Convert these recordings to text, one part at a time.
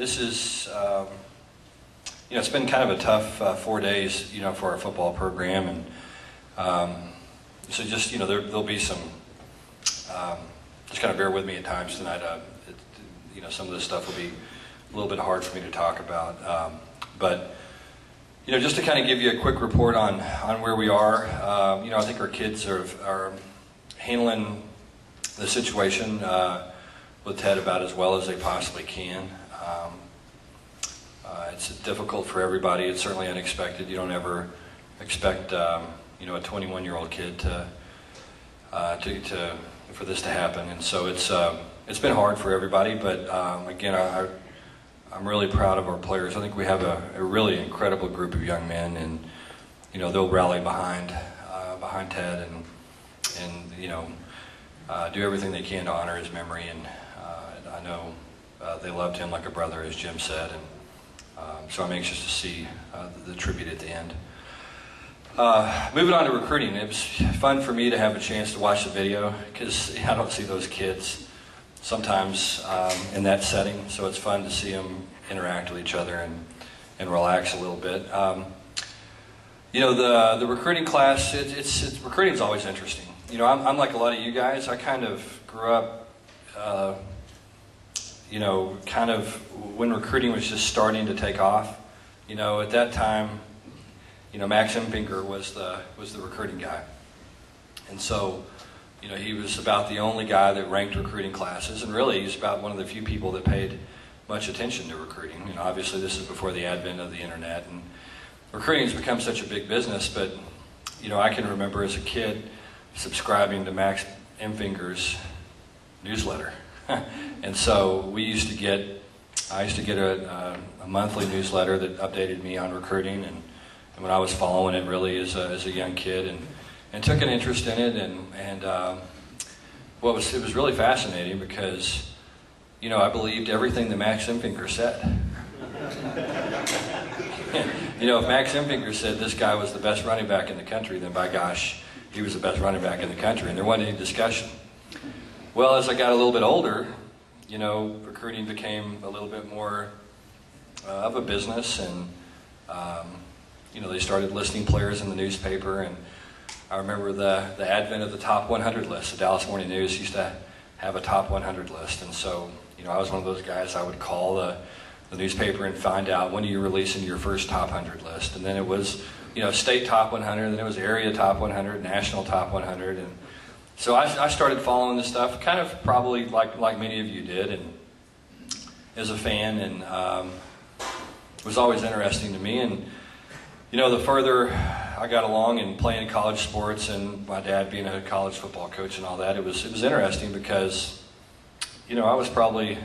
this is, it's been kind of a tough 4 days, for our football program, and so just, there'll be some, just kind of bear with me at times tonight. Some of this stuff will be a little bit hard for me to talk about, but just to kind of give you a quick report on where we are. I think our kids are handling the situation with Ted about as well as they possibly can. It's difficult for everybody. It's certainly unexpected. You don't ever expect a 21-year-old kid for this to happen, and so it's been hard for everybody. But again, I'm really proud of our players. I think we have a really incredible group of young men, and they'll rally behind Ted and do everything they can to honor his memory. And I know they loved him like a brother, as Jim said, and so I'm anxious to see the tribute at the end. Moving on to recruiting, it was fun for me to have a chance to watch the video because I don't see those kids sometimes in that setting, so it's fun to see them interact with each other and relax a little bit. The recruiting class, recruiting's always interesting. I'm like a lot of you guys. I kind of grew up, kind of when recruiting was just starting to take off. At that time, Max Empfinger was the recruiting guy, and so. He was about the only guy that ranked recruiting classes, and really he's about one of the few people that paid much attention to recruiting. Obviously this is before the advent of the internet, and recruiting has become such a big business, but I can remember as a kid subscribing to Max Empfinger's newsletter. And so I used to get a monthly newsletter that updated me on recruiting, and when I was following it really as a young kid, and took an interest in it, and it was really fascinating because I believed everything that Max Empfinger said. If Max Empfinger said this guy was the best running back in the country, then by gosh, he was the best running back in the country, and there wasn't any discussion. Well, as I got a little bit older, recruiting became a little bit more of a business, and they started listing players in the newspaper, and I remember the advent of the top 100 list. The Dallas Morning News used to have a top 100 list, and so I was one of those guys. I would call the newspaper and find out, when are you releasing your first top 100 list, and then it was state top 100, then it was area top 100, national top 100, and so I started following this stuff, kind of probably like many of you did, and as a fan, and it was always interesting to me. And the further I got along in playing college sports, and my dad being a college football coach and all that, it was interesting because I was probably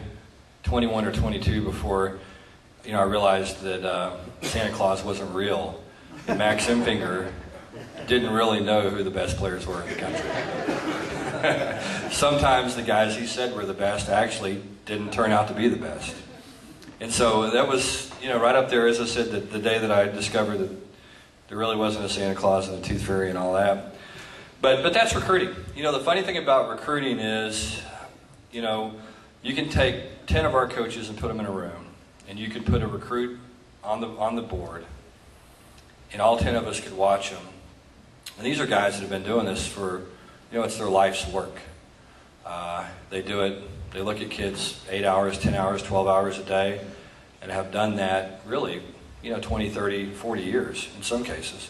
21 or 22 before I realized that Santa Claus wasn't real, and Max Empfinger didn't really know who the best players were in the country. Sometimes the guys he said were the best actually didn't turn out to be the best. And so that was, right up there, as I said, the day that I discovered that there really wasn't a Santa Claus and a Tooth Fairy and all that. But that's recruiting. The funny thing about recruiting is, you can take 10 of our coaches and put them in a room, and you could put a recruit on the board, and all 10 of us could watch them. And these are guys that have been doing this for, it's their life's work. They do it. They look at kids 8 hours, 10 hours, 12 hours a day, and have done that really, 20, 30, 40 years in some cases.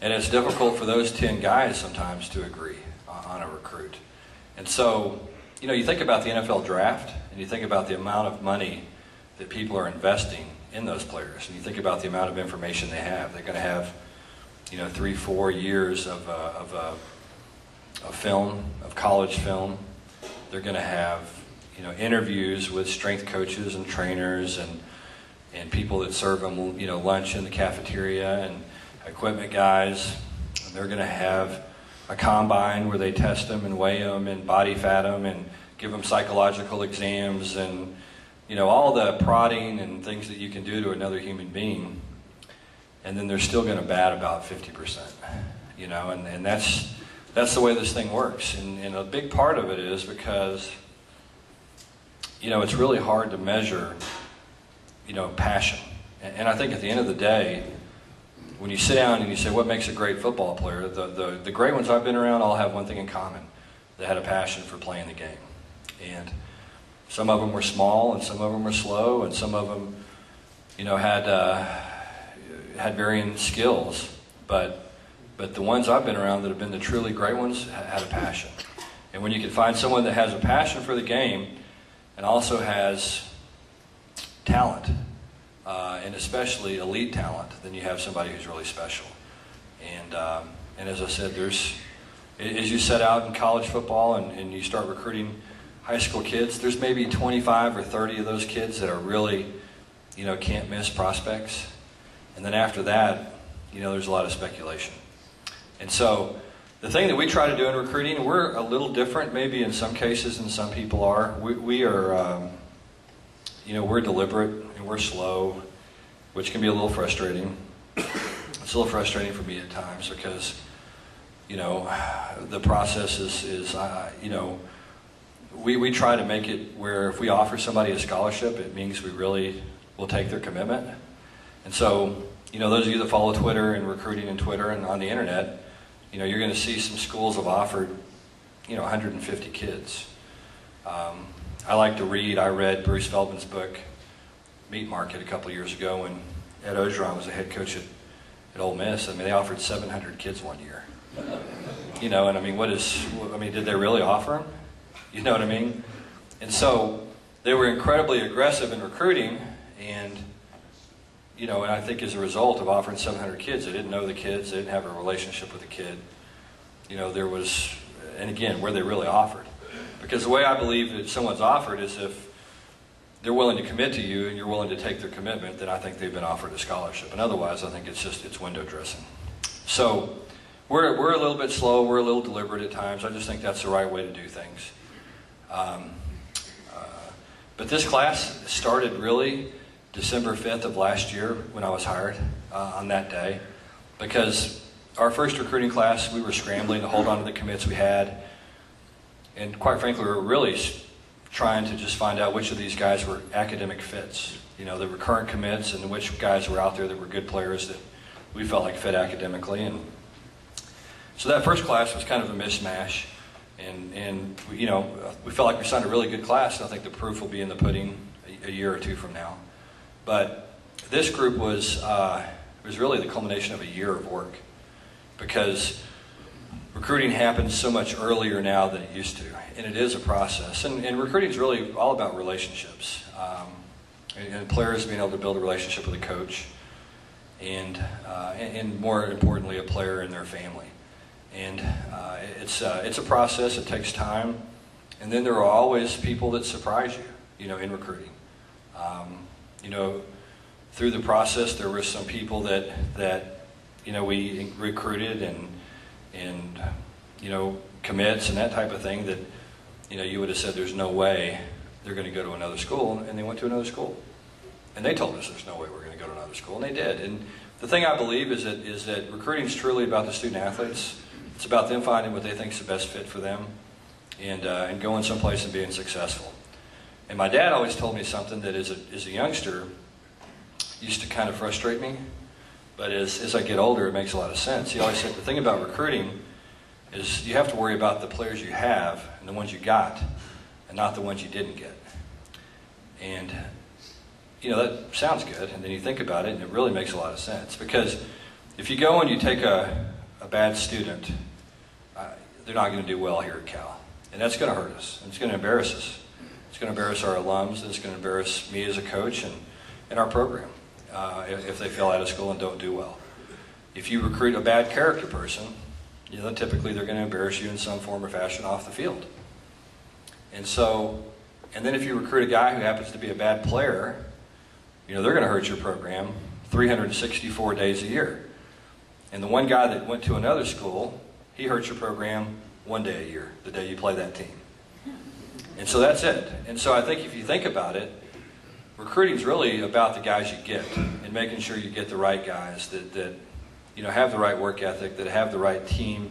And it's difficult for those 10 guys sometimes to agree on a recruit. And so, you think about the NFL draft, and you think about the amount of money that people are investing in those players, and you think about the amount of information they have. They're going to have, 3-4 years of film, of college film. They're going to have, interviews with strength coaches and trainers and people that serve them, lunch in the cafeteria, and equipment guys. And they're going to have a combine where they test them and weigh them and body fat them and give them psychological exams and, all the prodding and things that you can do to another human being. And then they're still going to bat about 50%, and that's the way this thing works. And a big part of it is because, it's really hard to measure passion. And I think at the end of the day, when you sit down and you say, what makes a great football player, the great ones I've been around all have one thing in common. They had a passion for playing the game. And some of them were small, and some of them were slow, and some of them, had varying skills. But the ones I've been around that have been the truly great ones had a passion. And when you can find someone that has a passion for the game and also has talent, and especially elite talent, then you have somebody who's really special. And as I said, as you set out in college football and you start recruiting high school kids, there's maybe 25 or 30 of those kids that are really, can't miss prospects. And then after that, there's a lot of speculation. And so the thing that we try to do in recruiting, we're a little different maybe in some cases than some people are. We are, we're deliberate and we're slow, which can be a little frustrating. It's a little frustrating for me at times because, the process is we try to make it where if we offer somebody a scholarship, it means we really will take their commitment. And so, those of you that follow Twitter and recruiting and Twitter and on the internet, you're going to see some schools have offered, 150 kids. I like to read. I read Bruce Feldman's book, Meat Market, a couple of years ago when Ed Ogeron was the head coach at Ole Miss. They offered 700 kids one year. And did they really offer them? You know what I mean? And so they were incredibly aggressive in recruiting, and I think as a result of offering 700 kids, they didn't know the kids, they didn't have a relationship with the kid. There was, and again, where they really offered. Because the way I believe that someone's offered is if they're willing to commit to you and you're willing to take their commitment, then I think they've been offered a scholarship. And otherwise, I think it's window dressing. So we're a little bit slow, we're a little deliberate at times. I just think that's the right way to do things. But this class started really December 5th of last year when I was hired on that day, because our first recruiting class, we were scrambling to hold on to the commits we had. And quite frankly, we were really trying to just find out which of these guys were academic fits. They were current commits, and which guys were out there that were good players that we felt like fit academically. And so that first class was kind of a mishmash. And we felt like we signed a really good class, and I think the proof will be in the pudding a year or two from now. But this group was really the culmination of a year of work, because recruiting happens so much earlier now than it used to, and it is a process. And recruiting is really all about relationships, and players being able to build a relationship with a coach, and more importantly, a player and their family. And it's a process. It takes time, and then there are always people that surprise you, in recruiting. Through the process, there were some people that we recruited and commits and that type of thing that you would have said there's no way they're going to go to another school, and they went to another school, and they told us there's no way we're going to go to another school, and they did. And the thing I believe is that recruiting is truly about the student athletes. It's about them finding what they think is the best fit for them, and going someplace and being successful. And my dad always told me something that as a youngster used to kind of frustrate me, but as I get older, it makes a lot of sense. He always said the thing about recruiting is you have to worry about the players you have and the ones you got, and not the ones you didn't get. And that sounds good, and then you think about it, and it really makes a lot of sense. Because if you go and you take a bad student, they're not going to do well here at Cal. And that's going to hurt us. And it's going to embarrass us. It's going to embarrass our alums. And it's going to embarrass me as a coach and our program if they fail out of school and don't do well. If you recruit a bad character person, typically they're going to embarrass you in some form or fashion off the field. And then if you recruit a guy who happens to be a bad player, they're going to hurt your program 364 days a year. And the one guy that went to another school, he hurts your program one day a year, the day you play that team. And so that's it. And so I think if you think about it, recruiting is really about the guys you get and making sure you get the right guys that have the right work ethic, that have the right team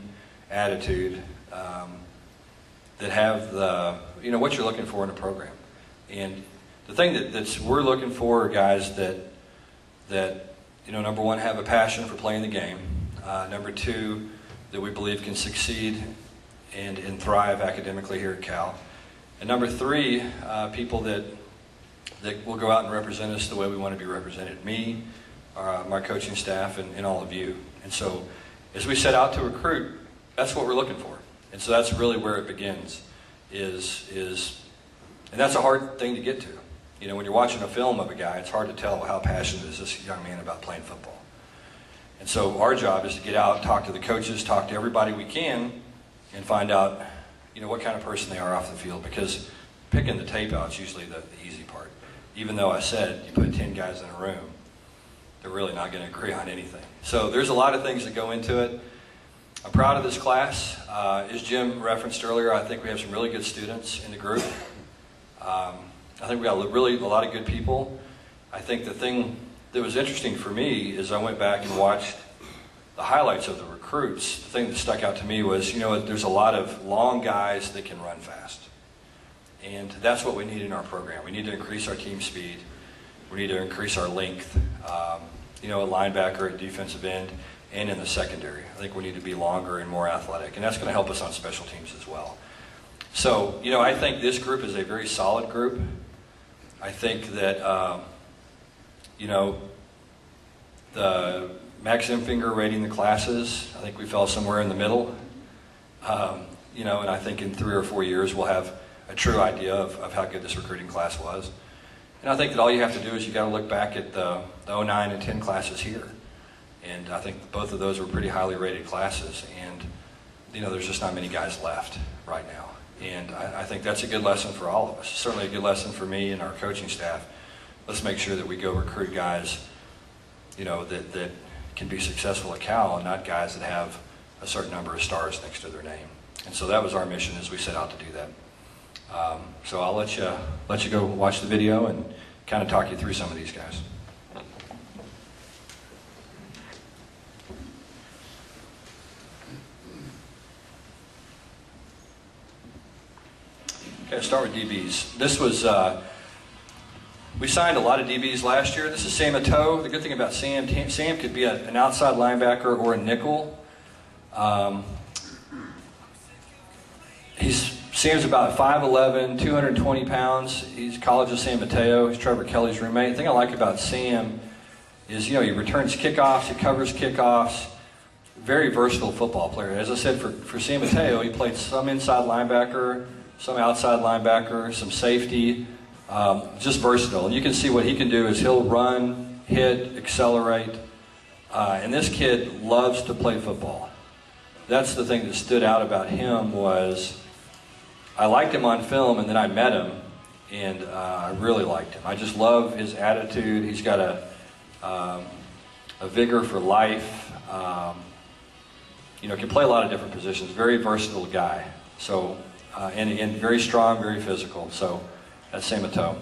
attitude, that have the what you're looking for in a program. And the thing we're looking for are guys that number one, have a passion for playing the game. Number two, that we believe can succeed and thrive academically here at Cal. And number three, people that will go out and represent us the way we want to be represented. Me, my coaching staff, and all of you. And so as we set out to recruit, that's what we're looking for. And so that's really where it begins, and that's a hard thing to get to. When you're watching a film of a guy, it's hard to tell how passionate is this young man about playing football. And so our job is to get out, talk to the coaches, talk to everybody we can, and find out, what kind of person they are off the field. Because picking the tape out is usually the easy part. Even though I said you put 10 guys in a room, they're really not going to agree on anything. So there's a lot of things that go into it. I'm proud of this class. As Jim referenced earlier, I think we have some really good students in the group. I think we got really a lot of good people. I think the thing that was interesting for me is I went back and watched the highlights of the recruits. The thing that stuck out to me was, there's a lot of long guys that can run fast. And that's what we need in our program. We need to increase our team speed. We need to increase our length, a linebacker, at defensive end, and in the secondary. I think we need to be longer and more athletic, and that's going to help us on special teams as well. So, I think this group is a very solid group. I think that, the Max Imfinger rating the classes, I think we fell somewhere in the middle. And I think in 3 or 4 years we'll have a true idea of how good this recruiting class was. And I think that all you have to do is you got to look back at the 09 and 10 classes here. And I think both of those were pretty highly rated classes. And, there's just not many guys left right now. And I think that's a good lesson for all of us. Certainly a good lesson for me and our coaching staff. Let's make sure that we go recruit guys, that can be successful at Cal, and not guys that have a certain number of stars next to their name. And so that was our mission as we set out to do that. So I'll let you go watch the video and kind of talk you through some of these guys. Okay, start with DBs. This was, we signed a lot of DBs last year. This is Sam Atoe. The good thing about Sam could be an outside linebacker or a nickel. Sam's about 5'11", 220 pounds. He's College of San Mateo. He's Trevor Kelly's roommate. The thing I like about Sam is, he returns kickoffs, he covers kickoffs. Very versatile football player. As I said, for San Mateo, he played some inside linebacker, some outside linebacker, some safety, just versatile. And you can see what he can do is he'll run, hit, accelerate, and this kid loves to play football. That's the thing that stood out about him was I liked him on film, and then I met him, and I really liked him. I just love his attitude. He's got a vigor for life. Can play a lot of different positions. Very versatile guy. So. And very strong, very physical. So that's Sam Atoe.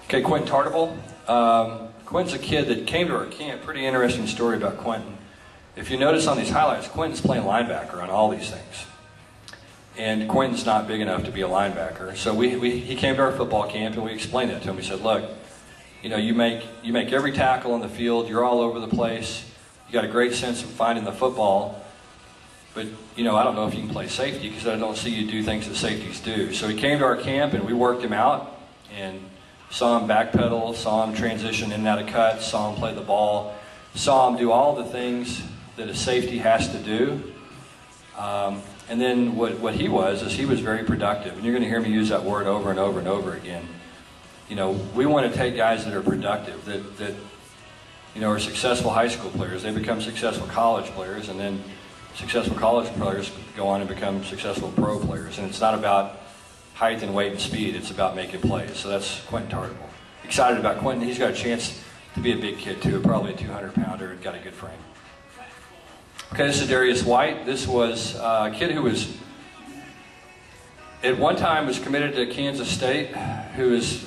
Okay, Quentin Tartable. Quentin's a kid that came to our camp. Pretty interesting story about Quentin. If you notice on these highlights, Quentin's playing linebacker on all these things. And Quentin's not big enough to be a linebacker. So he came to our football camp and we explained that to him. We said, look, you make every tackle on the field. You're all over the place. You got a great sense of finding the football. But, I don't know if you can play safety because I don't see you do things that safeties do. So he came to our camp and we worked him out and saw him backpedal, saw him transition in and out of cuts, saw him play the ball, saw him do all the things that a safety has to do. And then what he was is he was very productive. And you're going to hear me use that word over and over and over again. We want to take guys that are productive, that are successful high school players. They become successful college players, and then successful college players go on and become successful pro players. And it's not about height and weight and speed. It's about making plays. So that's Quentin Tartable. Excited about Quentin. He's got a chance to be a big kid too, probably a 200-pounder and got a good frame. Okay, this is Darius White. This was a kid who was, at one time, was committed to Kansas State, who has,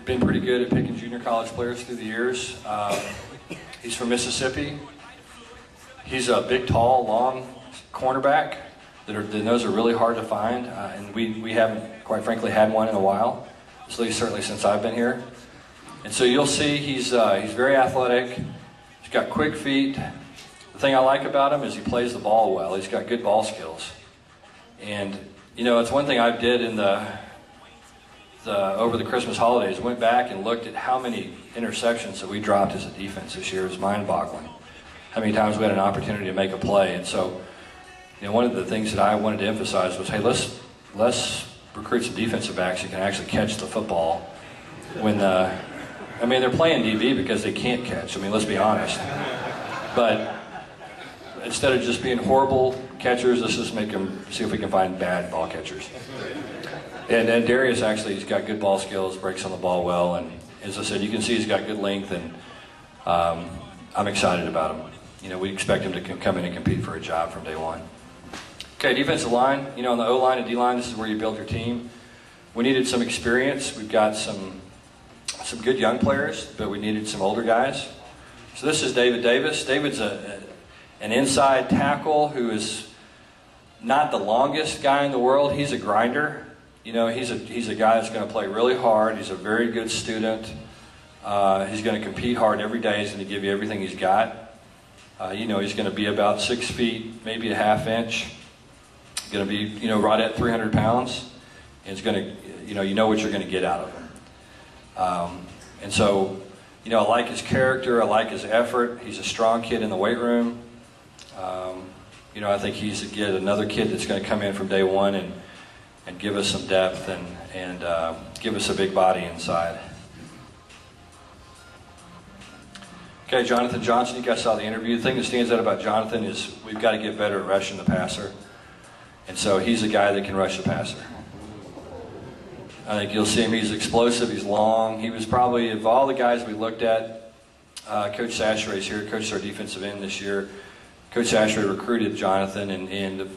been pretty good at picking junior college players through the years. He's from Mississippi. He's a big, tall, long cornerback. those are really hard to find, and we haven't, quite frankly, had one in a while, at least certainly since I've been here. And so you'll see he's very athletic. He's got quick feet. The thing I like about him is he plays the ball well. He's got good ball skills. And you know, it's one thing I did in over the Christmas holidays. Went back and looked at how many interceptions that we dropped as a defense this year. It was mind-boggling. How many times we had an opportunity to make a play. And so, you know, one of the things that I wanted to emphasize was, hey, let's recruit some defensive backs that can actually catch the football. When I mean, they're playing DB because they can't catch. I mean, let's be honest. But instead of just being horrible catchers, let's just make them see if we can find bad ball catchers. And Darius actually, he's got good ball skills, breaks on the ball well, and as I said, you can see he's got good length, and I'm excited about him. You know, we expect him to come in and compete for a job from day one. Okay, defensive line. You know, on the O-line and D-line, this is where you build your team. We needed some experience. We've got some good young players, but we needed some older guys. So this is David Davis. David's an inside tackle who is not the longest guy in the world. He's a grinder. You know, he's a guy that's going to play really hard. He's a very good student. He's going to compete hard every day. He's going to give you everything he's got. You know, he's going to be about 6 feet, maybe a half inch. Going to be, you know, right at 300 pounds. And it's going to, you know what you're going to get out of him. And so, you know, I like his character. I like his effort. He's a strong kid in the weight room. You know, I think he's another kid that's going to come in from day one and give us some depth and give us a big body inside. Okay, Jonathan Johnson, you guys saw the interview. The thing that stands out about Jonathan is we've got to get better at rushing the passer. And so he's a guy that can rush the passer. I think you'll see him, he's explosive, he's long. He was probably, of all the guys we looked at, Coach Sasheray's here, coached our defensive end this year. Coach Sasheray recruited Jonathan, and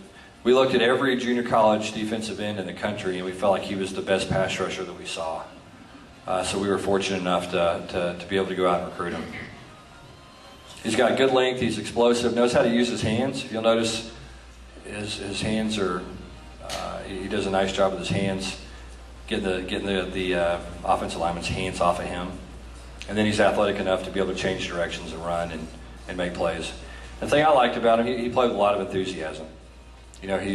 we looked at every junior college defensive end in the country, and we felt like he was the best pass rusher that we saw. So we were fortunate enough to be able to go out and recruit him. He's got good length, he's explosive, knows how to use his hands. You'll notice his hands are, he does a nice job with his hands, getting the offensive lineman's hands off of him. And then he's athletic enough to be able to change directions and run and make plays. The thing I liked about him, he played with a lot of enthusiasm. You know, he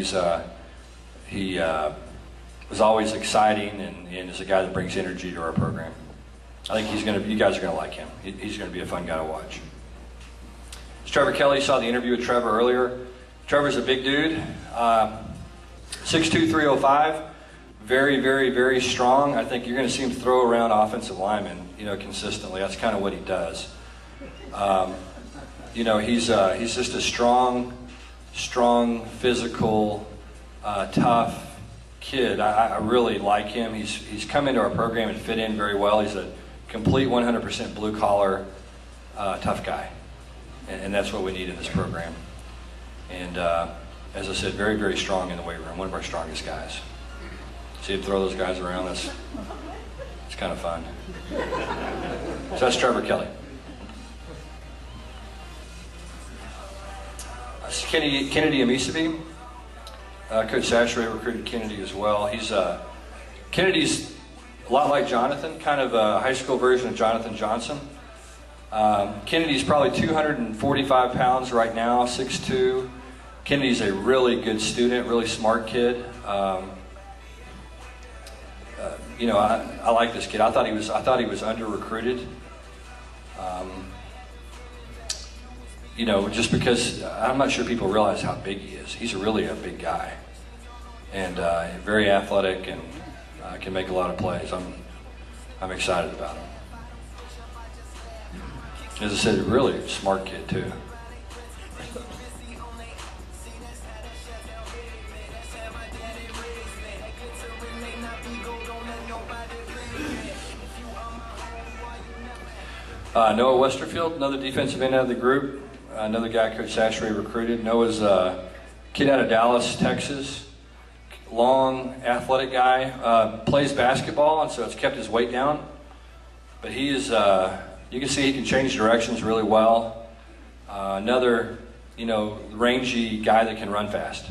was always exciting and is a guy that brings energy to our program. I think you guys are going to like him. He's going to be a fun guy to watch. It's Trevor Kelly. You saw the interview with Trevor earlier. Trevor's a big dude, 6'2", 305, very, very, very strong. I think you're going to see him throw around offensive linemen, you know, consistently. That's kind of what he does. You know, he's just a strong, physical, tough kid. I really like him. He's come into our program and fit in very well. He's a complete 100% blue-collar, tough guy. And that's what we need in this program. And as I said, very, very strong in the weight room. One of our strongest guys. See him throw those guys around. It's kind of fun. So that's Trevor Kelly. Kennedy Amisabi. Coach Sasheray recruited Kennedy as well. Kennedy's a lot like Jonathan, kind of a high school version of Jonathan Johnson. Kennedy's probably 245 pounds right now, 6'2". Kennedy's a really good student, really smart kid. You know, I like this kid. I thought he was under recruited. You know, just because I'm not sure people realize how big he is. He's really a big guy, and very athletic, and can make a lot of plays. I'm excited about him. As I said, really a smart kid too. Noah Westerfield, another defensive end out of the group, another guy Coach Sasheray recruited. Noah's a kid out of Dallas, Texas, long, athletic guy, plays basketball, and so it's kept his weight down. But he is, you can see he can change directions really well. Another, you know, rangy guy that can run fast.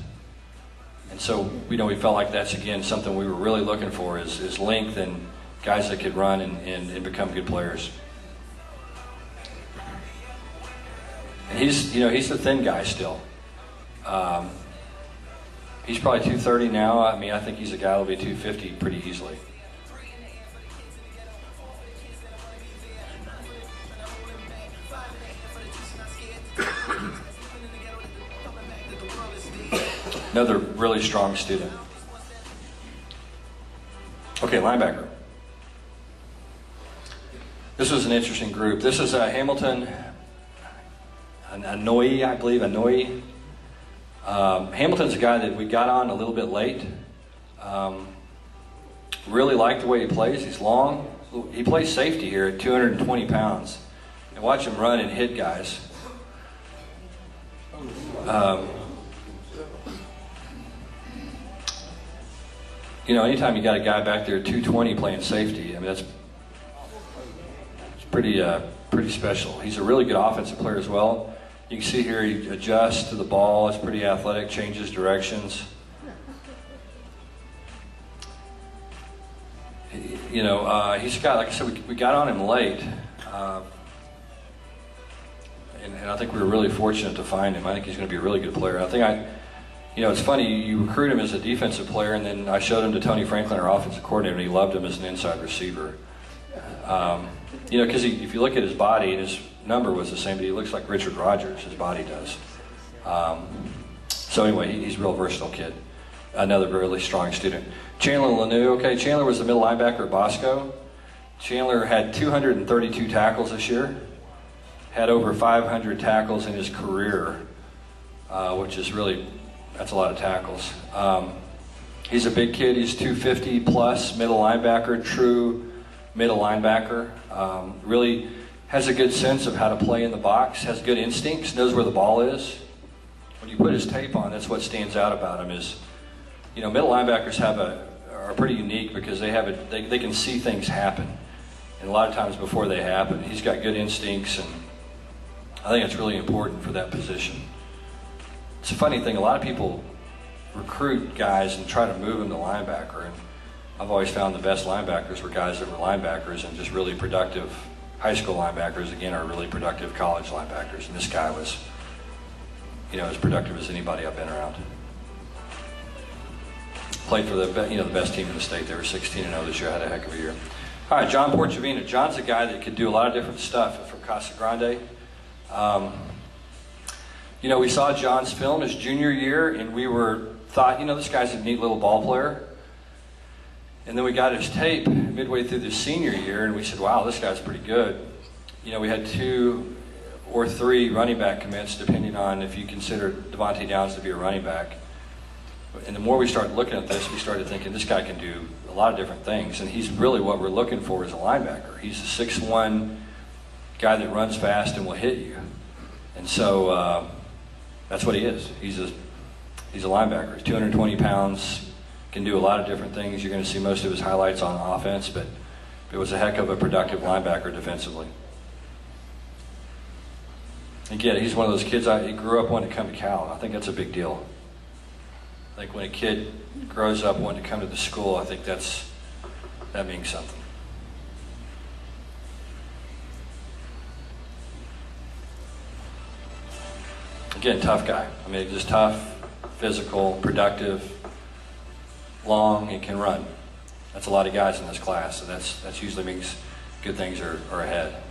And so, we felt like that's, again, something we were really looking for is length and guys that could run and become good players. And he's the thin guy still. He's probably 230 now. I mean, I think he's a guy that'll be 250 pretty easily. Another really strong student. Okay, linebacker. This was an interesting group. This is Hamilton, Anoy, I believe, Anoy. Hamilton's a guy that we got on a little bit late. Really like the way he plays. He's long. He plays safety here at 220 pounds. And watch him run and hit guys. Anytime you got a guy back there at 220 playing safety, I mean, it's pretty special. He's a really good offensive player as well. You can see here he adjusts to the ball. It's pretty athletic, changes directions. He's got, like I said, we got on him late. And I think we were really fortunate to find him. I think he's going to be a really good player. It's funny, you recruit him as a defensive player, and then I showed him to Tony Franklin, our offensive coordinator, and he loved him as an inside receiver. Because if you look at his body, and his number was the same, but he looks like Richard Rodgers, his body does. So anyway, he's a real versatile kid. Another really strong student. Chandler Lanou. Okay, Chandler was the middle linebacker at Bosco. Chandler had 232 tackles this year. Had over 500 tackles in his career, which is really, that's a lot of tackles. He's a big kid. He's 250 plus, middle linebacker, true middle linebacker. Really has a good sense of how to play in the box, has good instincts, knows where the ball is. When you put his tape on, that's what stands out about him is, middle linebackers are pretty unique because they can see things happen. And a lot of times before they happen, he's got good instincts, and I think it's really important for that position. It's a funny thing, a lot of people recruit guys and try to move them to linebacker, and I've always found the best linebackers were guys that were linebackers and just really productive. High school linebackers, again, are really productive college linebackers, and this guy was, as productive as anybody I've been around. Played for the best team in the state. They were 16-0 this year, had a heck of a year. All right, John Porchavina. John's a guy that could do a lot of different stuff from Casa Grande. We saw John's film his junior year, and we thought, this guy's a neat little ball player. And then we got his tape midway through the senior year, and we said, wow, this guy's pretty good. We had 2 or 3 running back commits, depending on if you consider Devontae Downs to be a running back. And the more we started looking at this, we started thinking this guy can do a lot of different things, and he's really what we're looking for as a linebacker. He's a 6'1" guy that runs fast and will hit you. And so that's what he is. He's a linebacker. He's 220 pounds, can do a lot of different things. You're going to see most of his highlights on offense, but it was a heck of a productive linebacker defensively. Again, he's one of those kids, he grew up wanting to come to Cal. I think that's a big deal. I think when a kid grows up wanting to come to the school, I think that means something. Again, tough guy. I mean, just tough, physical, productive, long, and can run. That's a lot of guys in this class, so that usually means good things are ahead.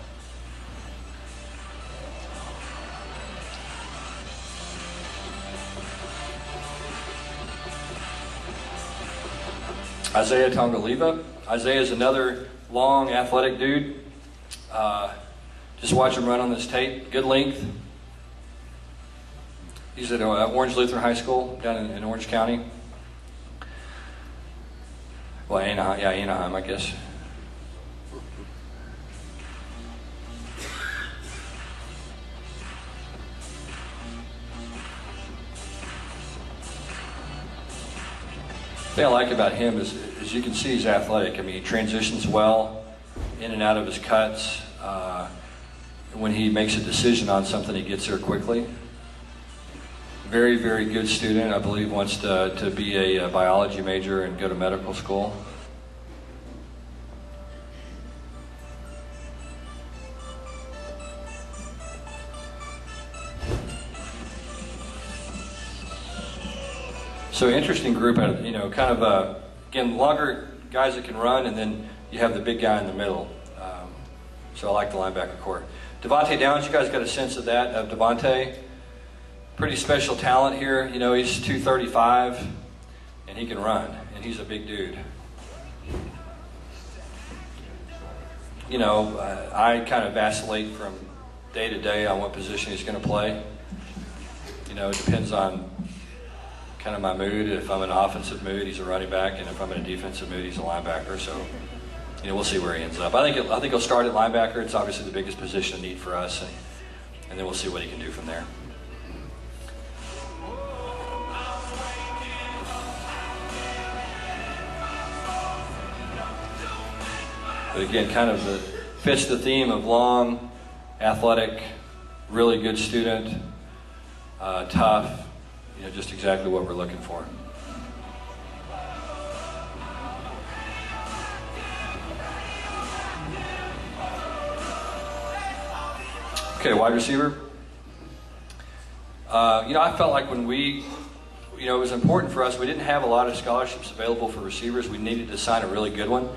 Isaiah Tongoliva. Isaiah is another long, athletic dude. Just watch him run on this tape. Good length. He's at Orange Lutheran High School down in Orange County. Well, Anaheim, I guess. The thing I like about him is you can see he's athletic. I mean, he transitions well in and out of his cuts. When he makes a decision on something, he gets there quickly. Very, very good student. I believe wants to be a biology major and go to medical school. So interesting group, kind of, again, longer guys that can run, and then you have the big guy in the middle. So I like the linebacker core. Devontae Downs, you guys got a sense of that, of Devontae. Pretty special talent here. He's 235, and he can run, and he's a big dude. I kind of vacillate from day to day on what position he's going to play. It depends on kind of my mood. If I'm in an offensive mood, he's a running back, and if I'm in a defensive mood, he's a linebacker. So, we'll see where he ends up. I think he'll start at linebacker. It's obviously the biggest position of need for us, and then we'll see what he can do from there. But again, kind of fits the theme of long, athletic, really good student, tough. Just exactly what we're looking for. Okay, wide receiver. I felt like when it was important for us. We didn't have a lot of scholarships available for receivers. We needed to sign a really good one.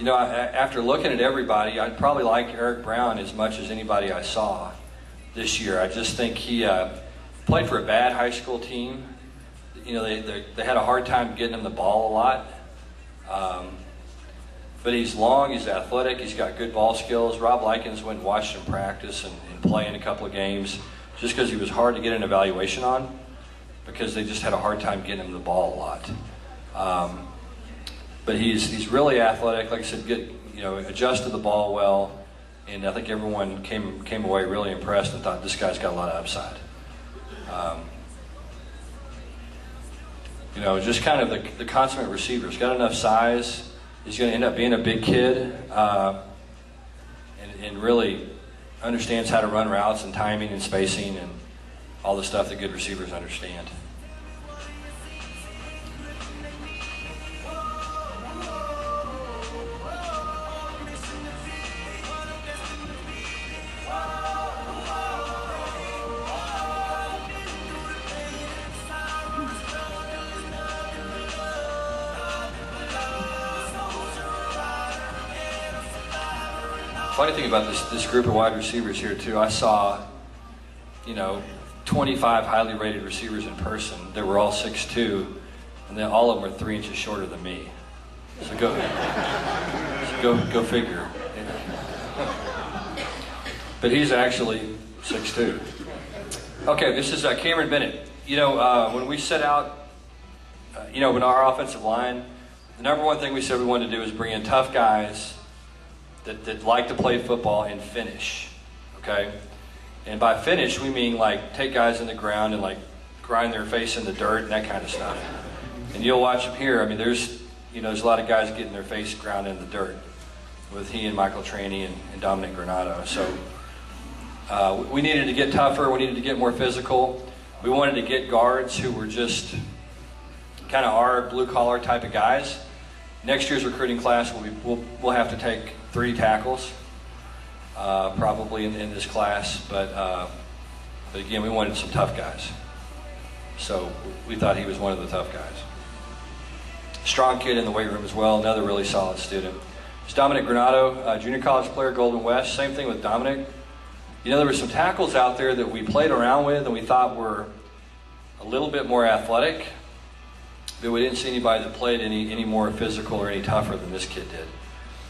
After looking at everybody, I'd probably like Eric Brown as much as anybody I saw this year. I just think he played for a bad high school team. They had a hard time getting him the ball a lot. But he's long, he's athletic, he's got good ball skills. Rob Likens went and watched him practice and play in a couple of games just because he was hard to get an evaluation on, because they just had a hard time getting him the ball a lot. But he's really athletic, like I said, good, adjusted the ball well, and I think everyone came away really impressed and thought this guy's got a lot of upside. Just kind of the consummate receiver. He's got enough size. He's going to end up being a big kid, and really understands how to run routes and timing and spacing and all the stuff that good receivers understand. Funny thing about this group of wide receivers here too, I saw, 25 highly rated receivers in person. They were all 6'2", and then all of them were 3 inches shorter than me. So go figure. But he's actually 6'2". Okay, this is Cameron Bennett. When we set out, when our offensive line, the number one thing we said we wanted to do is bring in tough guys that like to play football and finish, okay? And by finish, we mean like take guys in the ground and like grind their face in the dirt and that kind of stuff. And you'll watch them here. I mean, there's a lot of guys getting their face ground in the dirt with he and Michael Traney and Dominic Granado. So we needed to get tougher. We needed to get more physical. We wanted to get guards who were just kind of our blue-collar type of guys. Next year's recruiting class, we'll have to take 3 tackles, probably in this class, but again, we wanted some tough guys. So we thought he was one of the tough guys. Strong kid in the weight room as well, another really solid student. It's Dominic Granado, junior college player, Golden West. Same thing with Dominic. There were some tackles out there that we played around with and we thought were a little bit more athletic, but we didn't see anybody that played any more physical or any tougher than this kid did.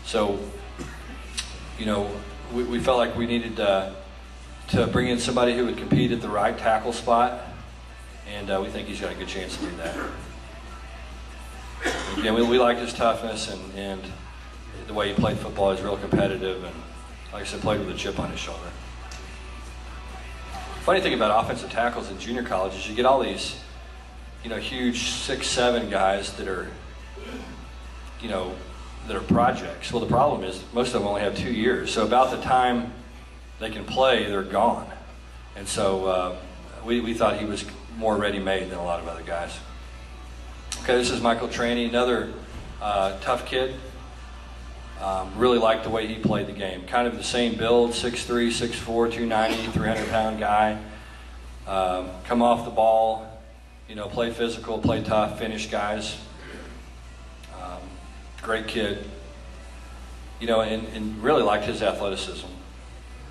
So, we felt like we needed to bring in somebody who would compete at the right tackle spot, and we think he's got a good chance to do that. Again, we like his toughness and the way he played football. He's real competitive, and like I said, played with a chip on his shoulder. Funny thing about offensive tackles in junior college is you get all these huge 6'7" guys that are projects. Well, the problem is most of them only have 2 years. So about the time they can play, they're gone. And so we thought he was more ready-made than a lot of other guys. Okay, this is Michael Traney, another tough kid. Really liked the way he played the game. Kind of the same build, 6'3", 6'4", 290, 300-pound guy. Come off the ball, play physical, play tough, finish guys. Great kid. And really liked his athleticism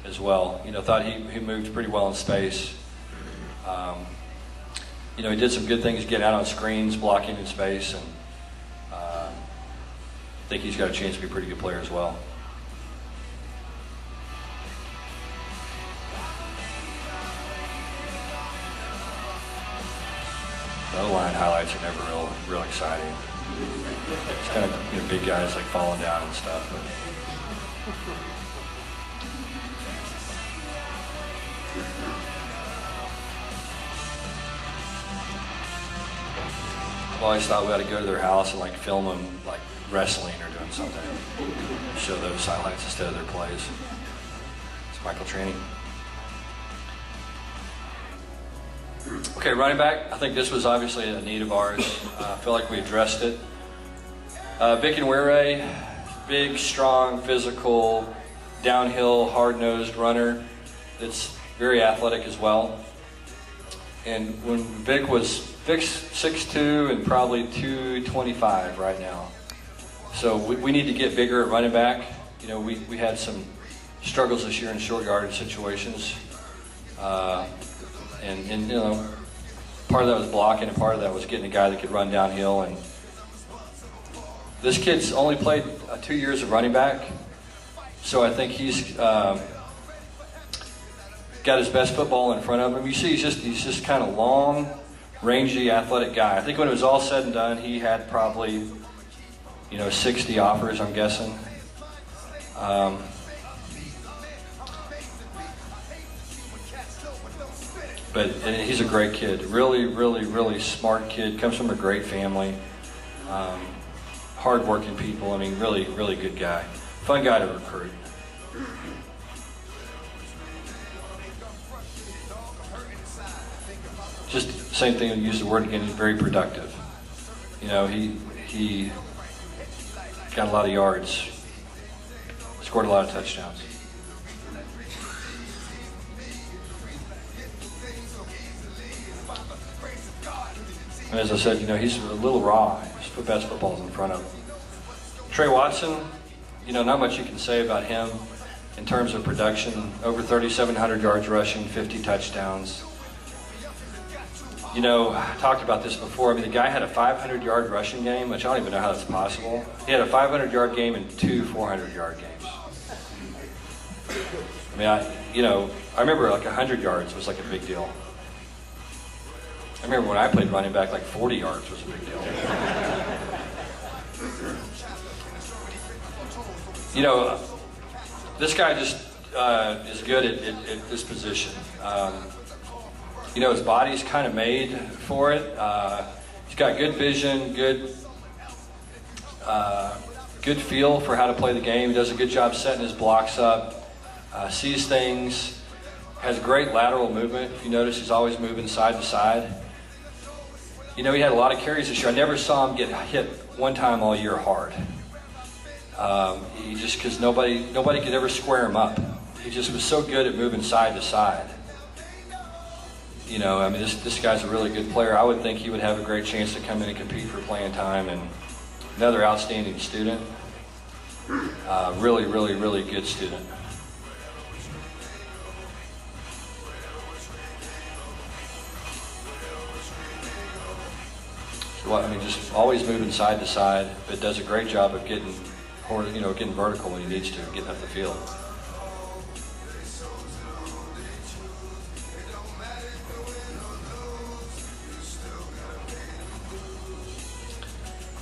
as well. Thought he moved pretty well in space. He did some good things getting out on screens, blocking in space, and I think he's got a chance to be a pretty good player as well. The O-line highlights are never real exciting. It's kind of big guys like falling down and stuff. But. I've always thought we ought to go to their house and film them wrestling or doing something. Show those highlights instead of their plays. It's Michael Traney. Okay, running back. I think this was obviously a need of ours. I feel like we addressed it. Vic and Were, big, strong, physical, downhill, hard-nosed runner that's very athletic as well. And when Vic's 6'2" and probably 225 right now. So we need to get bigger at running back. We had some struggles this year in short yardage situations. And part of that was blocking, and part of that was getting a guy that could run downhill. And this kid's only played 2 years of running back, so I think he's got his best football in front of him. You see, he's just kind of long, rangy, athletic guy. I think when it was all said and done, he had probably 60 offers, I'm guessing. But he's a great kid. Really, really, really smart kid. Comes from a great family. Hard-working people. Really, really good guy. Fun guy to recruit. Just same thing. I'll use the word again. He's very productive. He got a lot of yards. Scored a lot of touchdowns. And as I said, he's a little raw. His best football's in front of him. Trey Watson, not much you can say about him in terms of production. Over 3,700 yards rushing, 50 touchdowns. I talked about this before. The guy had a 500-yard rushing game, which I don't even know how that's possible. He had a 500-yard game and 2 400-yard games. I remember 100 yards was a big deal. I remember when I played running back, 40 yards was a big deal. This guy just is good at this position. His body's kind of made for it. He's got good vision, good feel for how to play the game. He does a good job setting his blocks up, sees things, has great lateral movement. If you notice, he's always moving side to side. He had a lot of carries this year. I never saw him get hit one time all year hard. Because nobody could ever square him up. He just was so good at moving side to side. This guy's a really good player. I would think he would have a great chance to come in and compete for playing time. And another outstanding student. Really, really, really good student. Just always moving side to side, but does a great job of getting vertical when he needs to, getting up the field.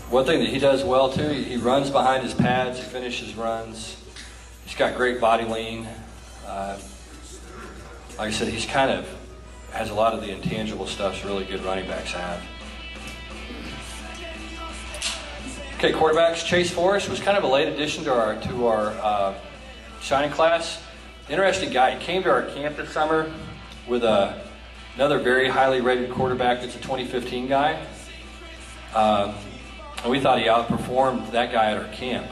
One thing that he does well too, he runs behind his pads, he finishes runs. He's got great body lean. Like I said, he's has a lot of the intangible stuff really good running backs have. Okay, quarterbacks. Chase Forrest was kind of a late addition to our signing class. Interesting guy. He came to our camp this summer with a Another very highly rated quarterback that's a 2015 guy. And we thought he outperformed that guy at our camp.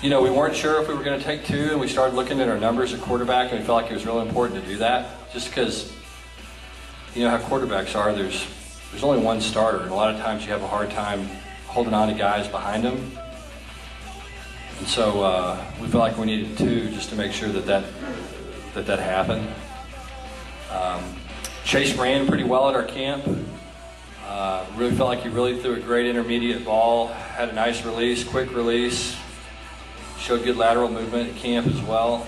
You know, we weren't sure if we were going to take two, and we started looking at our numbers at quarterback, and we felt like it was really important to do that, just because, you know, how quarterbacks are, there's only one starter, and a lot of times you have a hard time holding on to guys behind them. And so we felt like we needed two just to make sure that happened. Chase ran pretty well at our camp. Really felt like he really threw a great intermediate ball, had a nice release, quick release, showed good lateral movement at camp as well.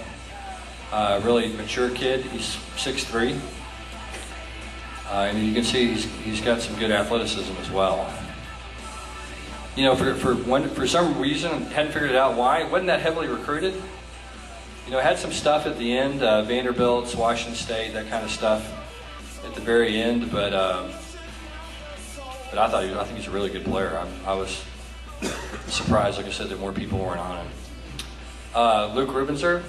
Really mature kid, he's 6'3". And you can see he's got some good athleticism as well. You know, for some reason, hadn't figured it out why, wasn't that heavily recruited. You know, had some stuff at the end, Vanderbilt, Washington State, that kind of stuff at the very end, but I think he's a really good player. I was surprised, like I said, that more people weren't on him. Luke Rubenser,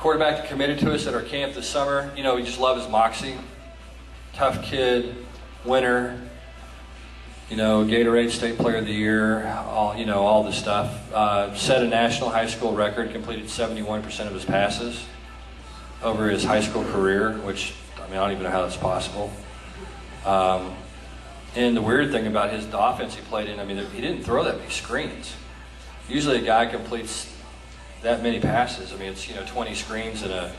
quarterback that committed to us at our camp this summer. You know, we just love his moxie. Tough kid, winner. You know, Gatorade State Player of the Year. All this stuff. Set a national high school record. Completed 71% of his passes over his high school career, which I don't even know how that's possible. And the weird thing about the offense he played in, he didn't throw that many screens. Usually a guy completes that many passes. It's 20 screens and a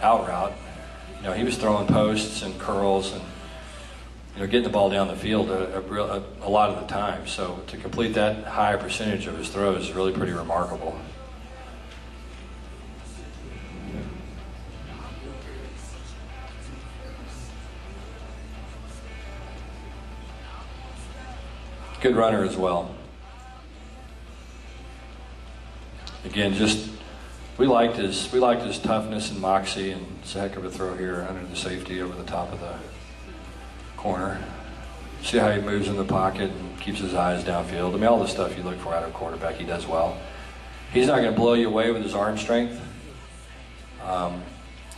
out route. You know, he was throwing posts and curls and getting the ball down the field a lot of the time. So to complete that high percentage of his throws is really pretty remarkable. Good runner as well. Again, we liked his toughness and moxie, and it's a heck of a throw here under the safety over the top of the corner. See how he moves in the pocket and keeps his eyes downfield. All the stuff you look for out of a quarterback, he does well. He's not going to blow you away with his arm strength.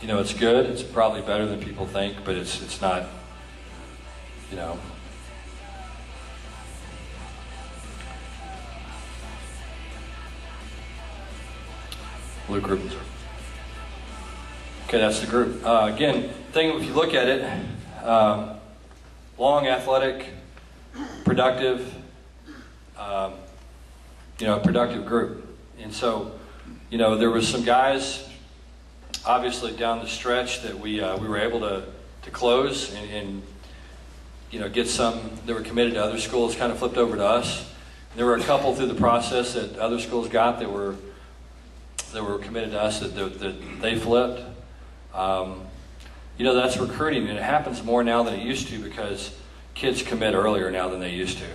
It's good. It's probably better than people think, but it's not, Luke Rubenser. Okay, that's the group. Again, if you look at it, long, athletic, productive, productive group. And so, there was some guys, obviously down the stretch that we were able to close and get some that were committed to other schools, kind of flipped over to us. And there were a couple through the process that other schools got that were committed to us that they flipped. That's recruiting, and it happens more now than it used to because kids commit earlier now than they used to.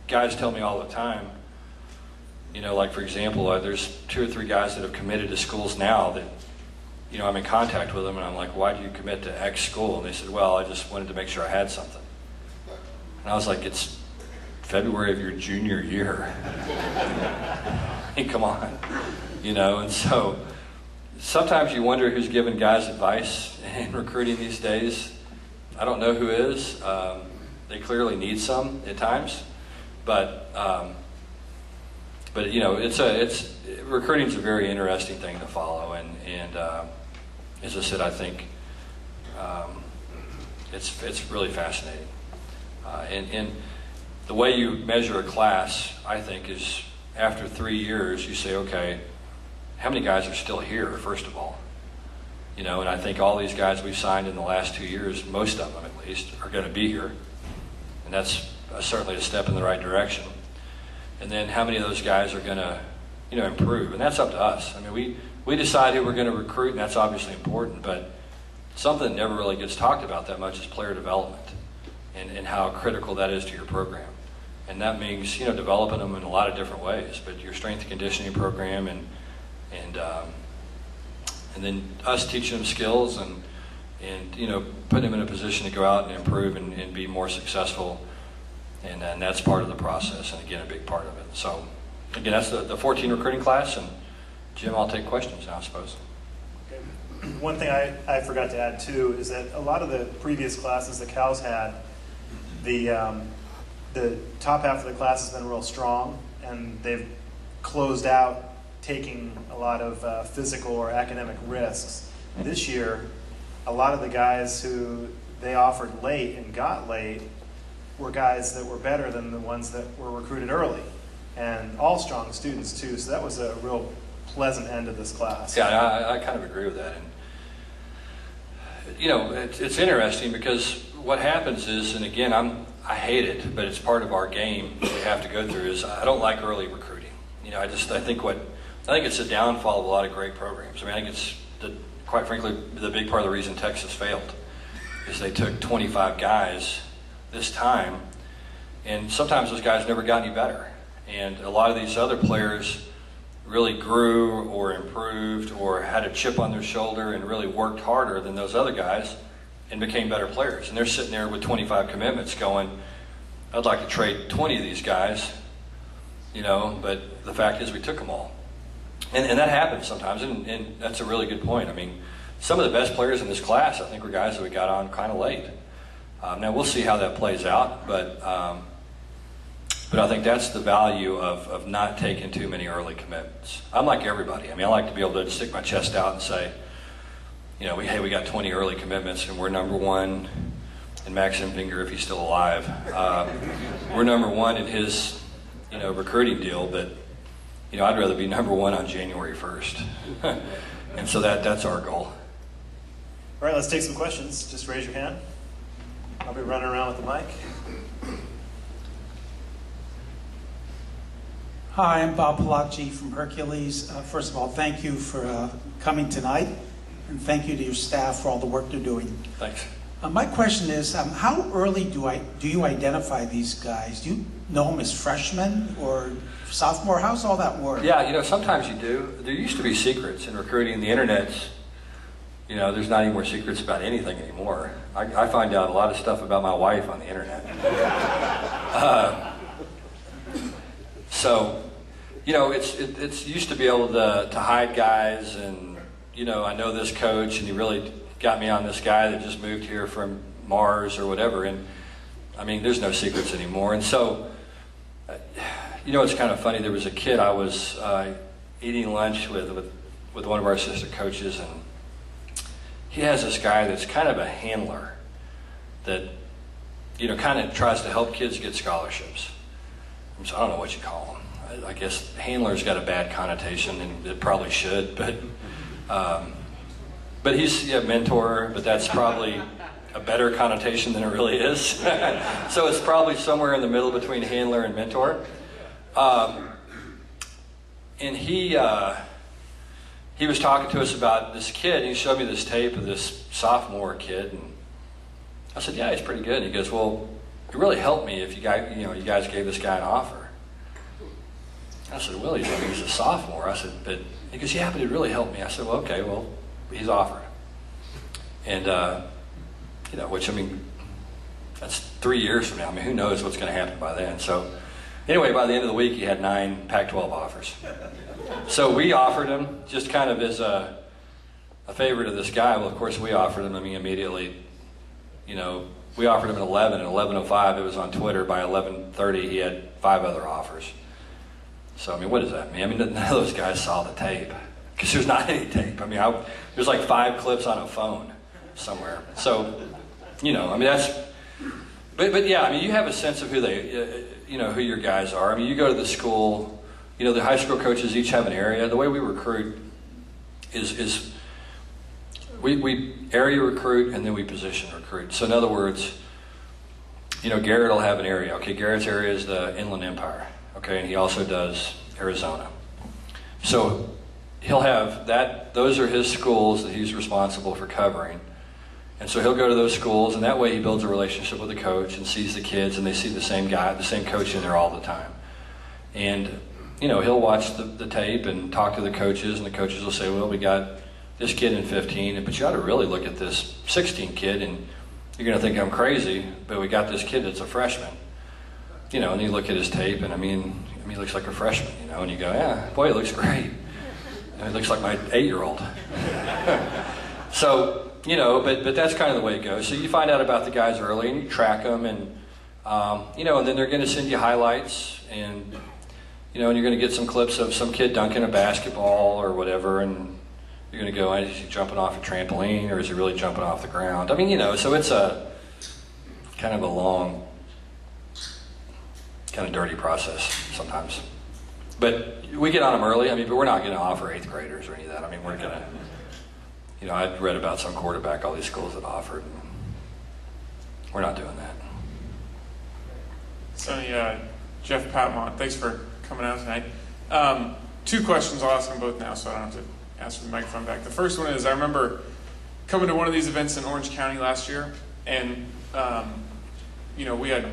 Guys tell me all the time, like for example, there's 2 or 3 guys that have committed to schools now that, I'm in contact with them, and I'm like, why do you commit to X school? And they said, well, I just wanted to make sure I had something. And I was like, it's February of your junior year. Hey, come on. And so sometimes you wonder who's giving guys advice in recruiting these days. I don't know who is. They clearly need some at times, but recruiting's a very interesting thing to follow, and as I said, I think it's really fascinating. And the way you measure a class, I think, is after 3 years, you say, okay, how many guys are still here, first of all? And I think all these guys we've signed in the last 2 years, most of them at least, are going to be here. And that's certainly a step in the right direction. And then how many of those guys are going to, improve? And that's up to us. We decide who we're going to recruit, and that's obviously important, but something that never really gets talked about that much is player development and how critical that is to your program. And that means, developing them in a lot of different ways, but your strength and conditioning program and then us teaching them skills and putting them in a position to go out and improve and be more successful, and that's part of the process, and again, a big part of it. So again, that's the 14 recruiting class, and Jim, I'll take questions now, I suppose. one thing I forgot to add too is that a lot of the previous classes the Cows had, the top half of the class has been real strong, and they've closed out taking a lot of physical or academic risks. This year, a lot of the guys who they offered late and got late were guys that were better than the ones that were recruited early, and all strong students too. So that was a real pleasant end of this class. Yeah, I kind of agree with that. And you know, it's interesting because what happens is, and again, I hate it, but it's part of our game that we have to go through. Is I don't like early recruiting. You know, I think it's the downfall of a lot of great programs. I mean, I think it's quite frankly the big part of the reason Texas failed is they took 25 guys this time, and sometimes those guys never got any better. And a lot of these other players really grew or improved or had a chip on their shoulder and really worked harder than those other guys and became better players. And they're sitting there with 25 commitments going, I'd like to trade 20 of these guys, you know, but the fact is we took them all. And that happens sometimes, and that's a really good point. I mean, some of the best players in this class, I think, were guys that we got on kind of late. Now, we'll see how that plays out, but I think that's the value of not taking too many early commitments. I'm like everybody. I mean, I like to be able to stick my chest out and say, you know, we got 20 early commitments, and we're number one. And Max Empfinger, if he's still alive, we're number one in his, you know, recruiting deal. But you know, I'd rather be number one on January 1st, and so that's our goal. All right, let's take some questions. Just raise your hand. I'll be running around with the mic. Hi, I'm Bob Palacci from Hercules. First of all, thank you for coming tonight, and thank you to your staff for all the work they're doing. Thanks. My question is, how early do you identify these guys? Do you know them as freshmen or sophomore? How's all that work? Yeah, you know, sometimes you do. There used to be secrets in recruiting. The internet's, you know, there's not any more secrets about anything anymore. I find out a lot of stuff about my wife on the internet. So, you know, it's used to be able to hide guys, and you know, I know this coach, and he really got me on this guy that just moved here from Mars or whatever. And I mean, there's no secrets anymore. And so, you know, it's kind of funny. There was a kid I was eating lunch with one of our assistant coaches, and he has this guy that's kind of a handler that, you know, kind of tries to help kids get scholarships. So I don't know what you call him. I guess handler's got a bad connotation, and it probably should, but he's a mentor, but that's probably a better connotation than it really is. So it's probably somewhere in the middle between handler and mentor. And he was talking to us about this kid, and he showed me this tape of this sophomore kid, and I said, yeah, he's pretty good. And he goes, well, it really helped me if you guys gave this guy an offer. I said, well, he's a sophomore. I said, but he goes, yeah, but it really helped me. I said, well, okay, well, he's offered. And, you know, which, I mean, that's 3 years from now. I mean, who knows what's going to happen by then. So anyway, by the end of the week, he had 9 Pac-12 offers. So we offered him just kind of as a favor to this guy. Well, of course, we offered him. I mean, immediately, you know, we offered him at 11. At 11:05, it was on Twitter. By 11:30, he had 5 other offers. So, I mean, what does that mean? I mean, none of those guys saw the tape because there's not any tape. I mean, there's like 5 clips on a phone somewhere. So, you know, I mean, but yeah, I mean, you have a sense of who who your guys are. I mean, you go to the school, you know, the high school coaches each have an area. The way we recruit is we area recruit and then we position recruit. So in other words, you know, Garrett will have an area. Okay, Garrett's area is the Inland Empire. Okay, and he also does Arizona. So he'll have that. Those are his schools that he's responsible for covering. And so he'll go to those schools, and that way he builds a relationship with the coach and sees the kids, and they see the same guy, the same coach in there all the time. And, you know, he'll watch the tape and talk to the coaches, and the coaches will say, well, we got this kid in 15, but you ought to really look at this 16 kid, and you're going to think I'm crazy, but we got this kid that's a freshman. You know, and you look at his tape, and I mean, he looks like a freshman, you know, and you go, yeah, boy, he looks great. And he looks like my 8-year-old. So, you know, but that's kind of the way it goes. So you find out about the guys early and you track them, and you know, and then they're going to send you highlights, and you know, and you're going to get some clips of some kid dunking a basketball or whatever, and you're going to go, is he jumping off a trampoline or is he really jumping off the ground? I mean, you know, so it's a kind of a long, kind of dirty process sometimes. But we get on them early. I mean, but we're not going to offer 8th graders or any of that. I mean, we're going to, you know, I'd read about some quarterback all these schools that offered. And we're not doing that. Sonny, Jeff Patmont, thanks for coming out tonight. 2 questions, I'll ask them both now so I don't have to ask for the microphone back. The first one is, I remember coming to one of these events in Orange County last year, and you know, we had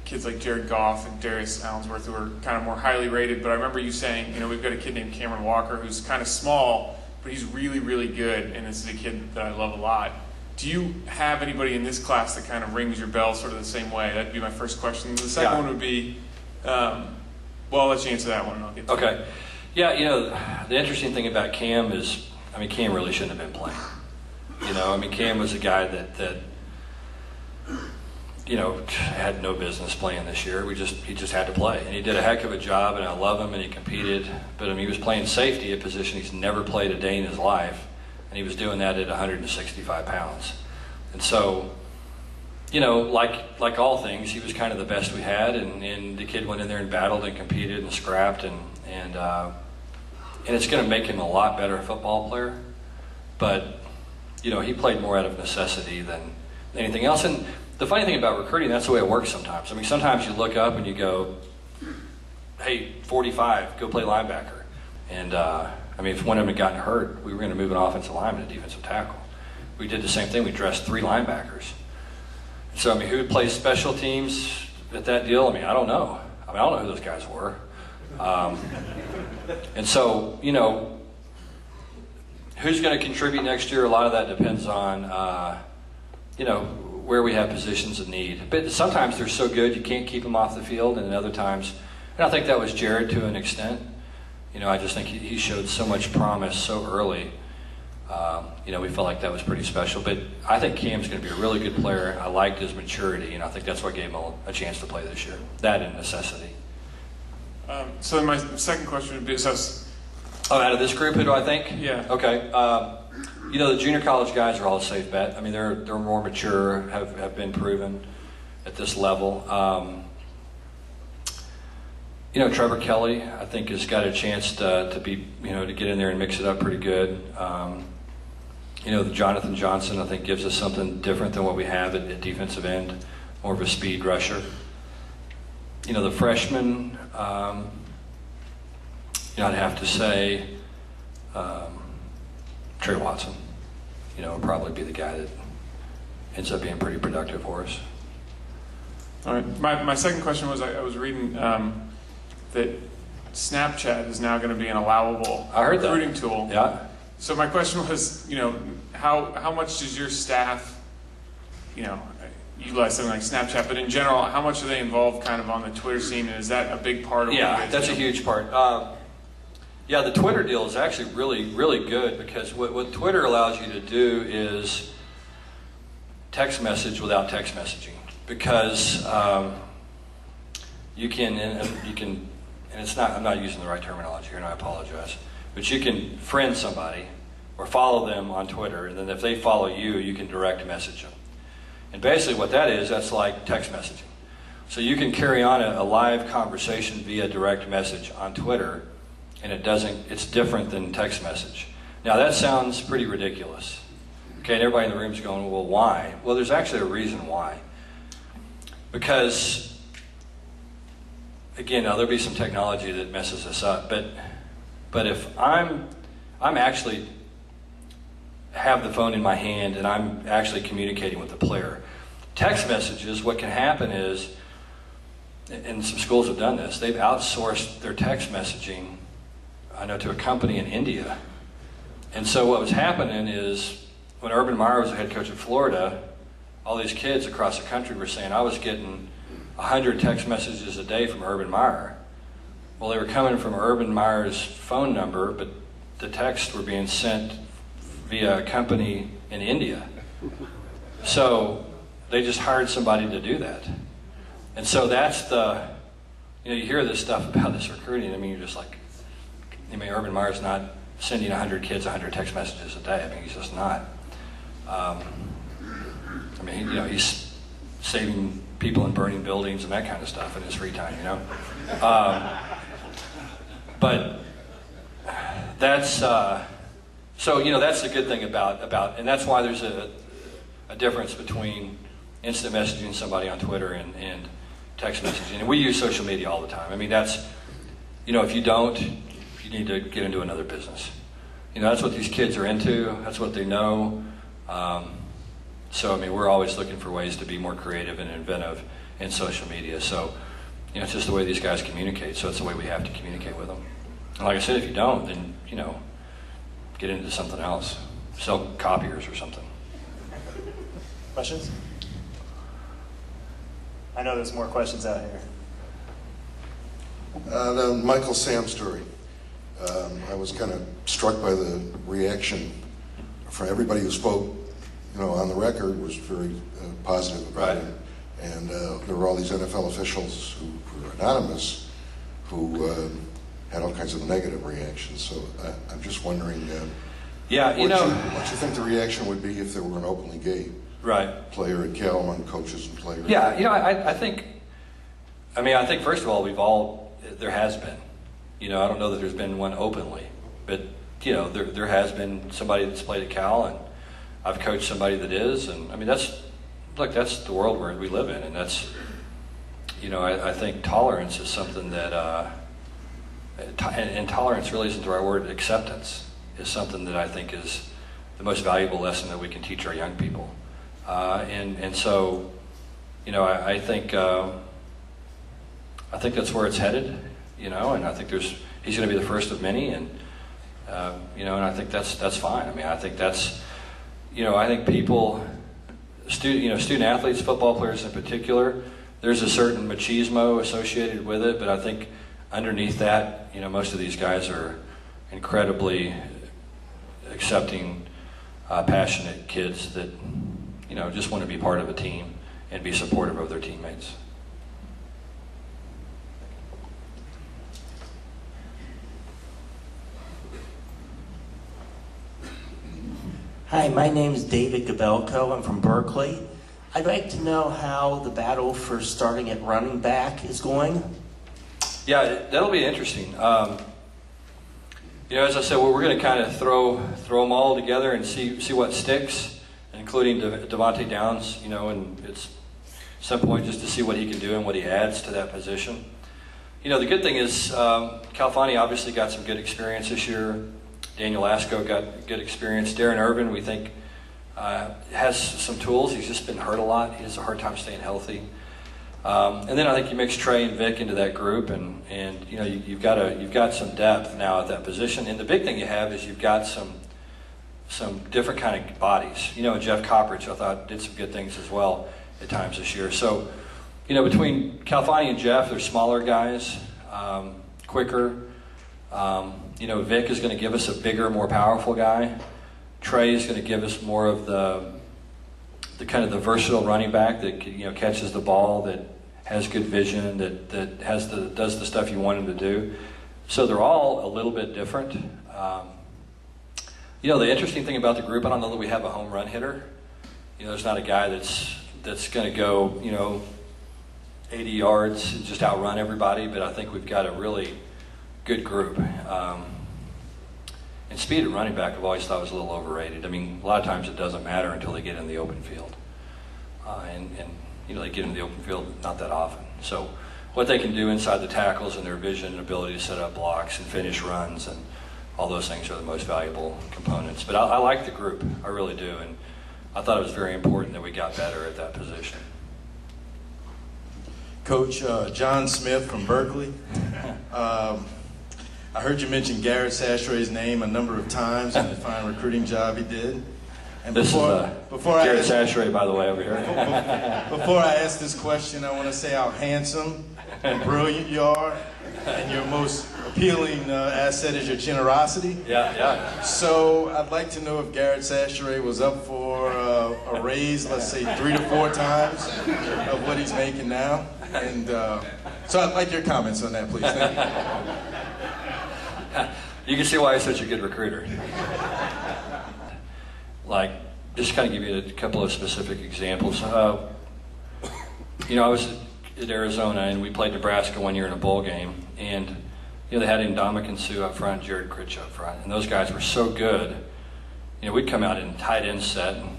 kids like Jared Goff and Darius Allensworth who were kind of more highly rated, but I remember you saying, you know, we've got a kid named Cameron Walker who's kind of small, but he's really, really good, and this is a kid that I love a lot. Do you have anybody in this class that kind of rings your bell sort of the same way? That'd be my first question. The second one would be, well, I'll let you answer that one and I'll get to Okay. Yeah, you know, the interesting thing about Cam is, I mean, Cam really shouldn't have been playing. You know, I mean, Cam was a guy that you know, had no business playing this year. He just had to play, and he did a heck of a job, and I love him, and he competed. But I mean, he was playing safety, a position he's never played a day in his life, and he was doing that at 165 pounds. And so, you know, like all things, he was kind of the best we had, and the kid went in there and battled and competed and scrapped, and it's going to make him a lot better football player. But you know, he played more out of necessity than anything else. And the funny thing about recruiting, that's the way it works sometimes. I mean, sometimes you look up and you go, hey, 45, go play linebacker. And I mean, if one of them had gotten hurt, we were going to move an offensive lineman to defensive tackle. We did the same thing. We dressed 3 linebackers. So, I mean, who would play special teams at that deal? I mean, I don't know. I don't know who those guys were. And so, you know, who's going to contribute next year? A lot of that depends on, you know, where we have positions of need. But sometimes they're so good you can't keep them off the field, and other times, and I think that was Jared to an extent. You know, I just think he showed so much promise so early. You know, we felt like that was pretty special. But I think Cam's going to be a really good player. I liked his maturity, and I think that's what gave him a chance to play this year. That and necessity. So then my second question would be, out of this group, who do I think? Yeah. Okay. You know, the junior college guys are all a safe bet. I mean, they're more mature, have been proven at this level. You know, Trevor Kelly, I think, has got a chance to be, you know, to get in there and mix it up pretty good. You know, the Jonathan Johnson, I think, gives us something different than what we have at defensive end, more of a speed rusher. You know, the freshman, you know, I'd have to say Trey Watson, you know, would probably be the guy that ends up being pretty productive for us. all right. My second question was, I was reading that Snapchat is now going to be an allowable recruiting tool. Yeah. So my question was, you know, how much does your staff, you know, utilize something like Snapchat, but in general, how much are they involved kind of on the Twitter scene, and is that a big part of what you guys that's do? a huge part. Yeah, the Twitter deal is actually really, really good, because what Twitter allows you to do is text message without text messaging, because you can, and it's not, I'm not using the right terminology here, and I apologize, but you can friend somebody or follow them on Twitter, and then if they follow you, you can direct message them. And basically what that is, that's like text messaging. So you can carry on a live conversation via direct message on Twitter, and it's different than text message. Now that sounds pretty ridiculous. Okay, and everybody in the room is going, well, why? Well, there's actually a reason why. Because, again, now there'll be some technology that messes us up, but if I'm actually have the phone in my hand and I'm actually communicating with the player. Text messages, what can happen is, and some schools have done this, they've outsourced their text messaging, I know, to a company in India. And so what was happening is, when Urban Meyer was the head coach of Florida, all these kids across the country were saying, I was getting 100 text messages a day from Urban Meyer. Well, they were coming from Urban Meyer's phone number, but the texts were being sent via a company in India. So they just hired somebody to do that. And so that's the, you hear this stuff about this recruiting. I mean, you're just like, Urban Meyer's not sending 100 kids 100 text messages a day. I mean, he's just not. He's saving people and burning buildings and that kind of stuff in his free time, But that's, so, that's the good thing about, and that's why there's a difference between instant messaging somebody on Twitter and text messaging. And we use social media all the time. I mean, that's, if you don't, you need to get into another business. That's what these kids are into. That's what they know. So, we're always looking for ways to be more creative and inventive in social media. So, it's just the way these guys communicate. So it's the way we have to communicate with them. And like I said, if you don't, then, get into something else. Sell copiers or something. Questions? I know there's more questions out here. The Michael Sam story. I was kind of struck by the reaction from everybody who spoke, on the record was very positive about it. And there were all these NFL officials who were anonymous who had all kinds of negative reactions. So I'm just wondering what you think the reaction would be if there were an openly gay player at Cal among coaches and players? Yeah, I think first of all, there has been. I don't know that there's been one openly, but there has been somebody that's played at Cal, and I've coached somebody that is, and that's the world we live in, and that's, I think tolerance is something that, and tolerance really isn't the right word. Acceptance is something that I think is the most valuable lesson that we can teach our young people, and so, I think that's where it's headed. And I think he's going to be the first of many, and and I think that's fine. I think that's, I think people, student athletes, football players in particular, there's a certain machismo associated with it, but I think underneath that, most of these guys are incredibly accepting, passionate kids that, just want to be part of a team and be supportive of their teammates. Hi, my name is David Gabelko. I'm from Berkeley. I'd like to know how the battle for starting at running back is going. Yeah, that'll be interesting. As I said, we're going to kind of throw them all together and see what sticks, including Devontae Downs. And it's at some point just to see what he can do and what he adds to that position. The good thing is Califani obviously got some good experience this year. Daniel Asco got good experience. Darren Irvin, we think, has some tools. He's just been hurt a lot. He has a hard time staying healthy. And then I think you mix Trey and Vic into that group, and you've got some depth now at that position. And the big thing you have is you've got some different kind of bodies. Jeff Coppridge, I thought, did some good things as well at times this year. So, between Califani and Jeff, they're smaller guys, quicker. Vic is going to give us a bigger, more powerful guy. Trey is going to give us more of the kind of the versatile running back that catches the ball, that has good vision, that does the stuff you want him to do. So they're all a little bit different. The interesting thing about the group, I don't know that we have a home run hitter. There's not a guy that's going to go 80 yards and just outrun everybody, but I think we've got a really good group. And speed at running back I've always thought was a little overrated. A lot of times it doesn't matter until they get in the open field. And they get in the open field not that often. So what they can do inside the tackles and their vision and ability to set up blocks and finish runs and all those things are the most valuable components. But I like the group, I really do. And I thought it was very important that we got better at that position. Coach John Smith from Berkeley. I heard you mention Garrett Sashray's name a number of times and the fine recruiting job he did. And This before is I Garrett Sashray, by the way, over here. before I ask this question, I want to say how handsome brilliant you are, and your most appealing asset is your generosity. Yeah. So I'd like to know if Garrett Sastre was up for a raise, let's say 3 to 4 times of what he's making now. And so I'd like your comments on that, please. Thank you. You can see why he's such a good recruiter. Like, just kind of give you a couple of specific examples. I was at Arizona, and we played Nebraska one year in a bowl game, and they had Ndamukong Suh up front, Jared Critch up front, and those guys were so good. We'd come out in tight end set, and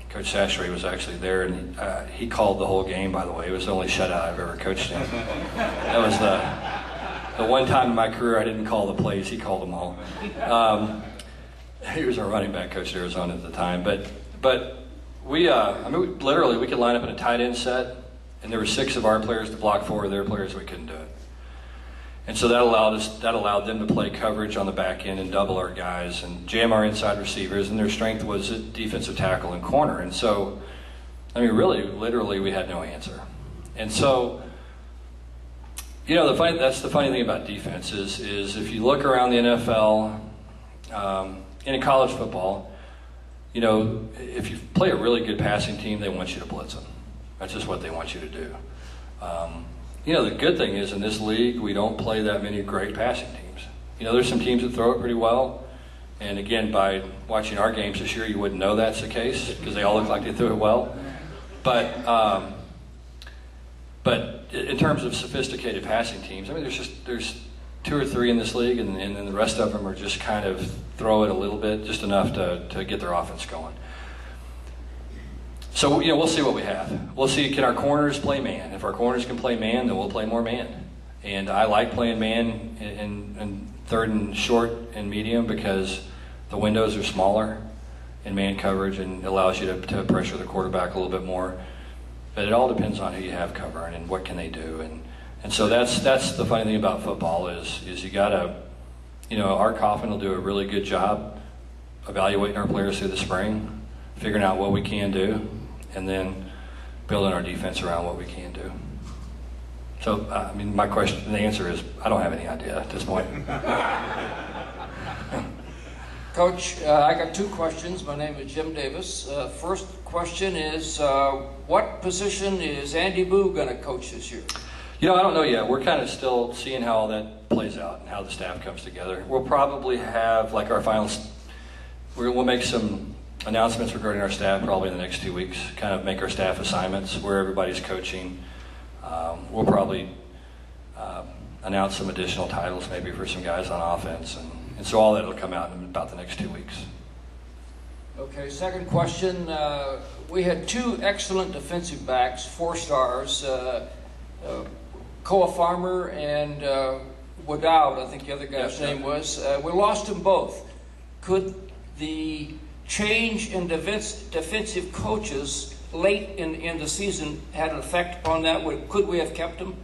Coach Sastre was actually there, and he called the whole game, by the way. It was the only shutout I've ever coached in. That was the one time in my career I didn't call the plays, he called them all. He was our running back coach at Arizona at the time. But we literally, we could line up in a tight end set, and there were 6 of our players to block 4 of their players. We couldn't do it. And so that allowed them to play coverage on the back end and double our guys and jam our inside receivers, and their strength was at defensive tackle and corner. And so, really, literally, we had no answer. And so, that's the funny thing about defense is if you look around the NFL, in college football, if you play a really good passing team, they want you to blitz them. That's just what they want you to do. The good thing is in this league, we don't play that many great passing teams. There's some teams that throw it pretty well. And again, by watching our games this year, you wouldn't know that's the case because they all look like they threw it well. But in terms of sophisticated passing teams, there's 2 or 3 in this league, and then the rest of them are just kind of throw it a little bit, just enough to get their offense going. So, we'll see what we have. We'll see, can our corners play man? If our corners can play man, then we'll play more man. And I like playing man in third and short and medium because the windows are smaller in man coverage and allows you to pressure the quarterback a little bit more. But it all depends on who you have covering and what can they do. And so that's the funny thing about football is you gotta, Art Coffin will do a really good job evaluating our players through the spring, figuring out what we can do, and then building our defense around what we can do. So, the answer is I don't have any idea at this point. Coach, I got 2 questions. My name is Jim Davis. First question is, what position is Andy Boo going to coach this year? I don't know yet. We're kind of still seeing how all that plays out and how the staff comes together. We'll probably have our finals. We'll make some announcements regarding our staff probably in the next 2 weeks, kind of make our staff assignments where everybody's coaching. We'll probably announce some additional titles maybe for some guys on offense. And so all that will come out in about the next 2 weeks. Okay, second question. We had 2 excellent defensive backs, 4 stars, Koa Farmer and Woodowd, I think the other guy's name was. We lost them both. Could the change in defensive coaches late in the season had an effect upon that? Could we have kept them?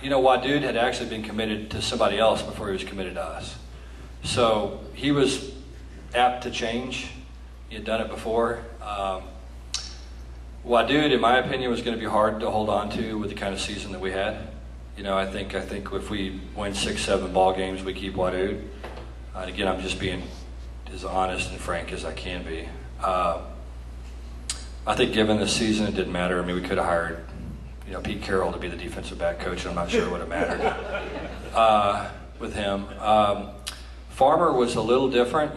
Wadood had actually been committed to somebody else before he was committed to us. So he was apt to change. He had done it before. Wadood, in my opinion, was going to be hard to hold on to with the kind of season that we had. I think if we win 6-7 ball games, we keep Wadood. Again, I'm just being as honest and frank as I can be. I think given the season, it didn't matter. We could have hired, Pete Carroll to be the defensive back coach, and I'm not sure it would have mattered with him. Farmer was a little different.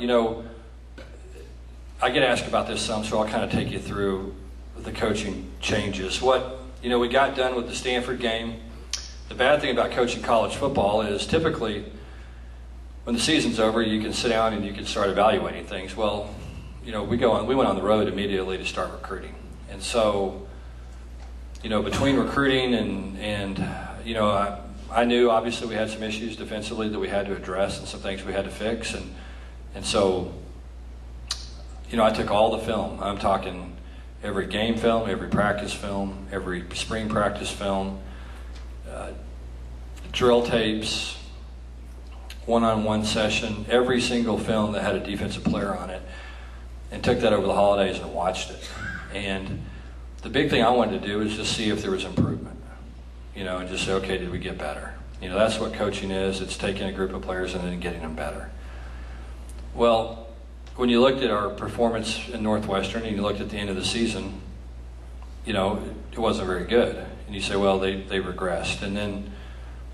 I get asked about this some, so I'll kind of take you through the coaching changes. We got done with the Stanford game. The bad thing about coaching college football is typically when the season's over, you can sit down and you can start evaluating things. Well, we went on the road immediately to start recruiting. And so, between recruiting and I knew obviously we had some issues defensively that we had to address and some things we had to fix. And so, I took all the film. I'm talking every game film, every practice film, every spring practice film, drill tapes, one-on-one session, every single film that had a defensive player on it, and took that over the holidays and watched it. And the big thing I wanted to do is just see if there was improvement, and just say, okay, did we get better? That's what coaching is. It's taking a group of players and then getting them better. Well, when you looked at our performance in Northwestern and you looked at the end of the season, it wasn't very good. And you say, well, they regressed. And then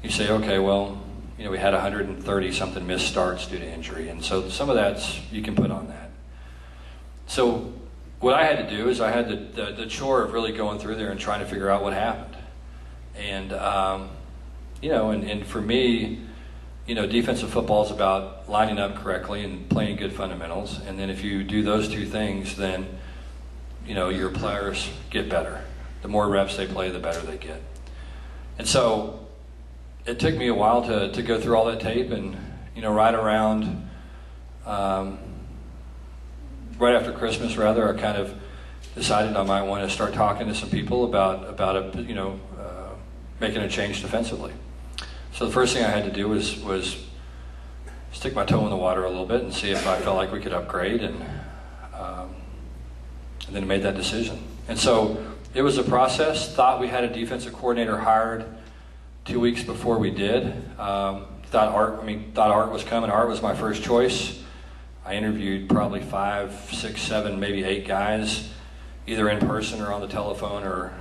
you say, okay, well, we had 130 something missed starts due to injury. And so some of that's, you can put on that. So what I had to do is I had the chore of really going through there and trying to figure out what happened. And, and for me, defensive football is about lining up correctly and playing good fundamentals. And then if you do those two things, then, your players get better. The more reps they play, the better they get. And so it took me a while to go through all that tape, and, right around, right after Christmas, rather, I kind of decided I might want to start talking to some people about making a change defensively. So the first thing I had to do was stick my toe in the water a little bit and see if I felt like we could upgrade, and then made that decision. And so it was a process. Thought we had a defensive coordinator hired 2 weeks before we did. Thought Art was coming. Art was my first choice. I interviewed probably 5, 6, 7, maybe 8 guys, either in person or on the telephone,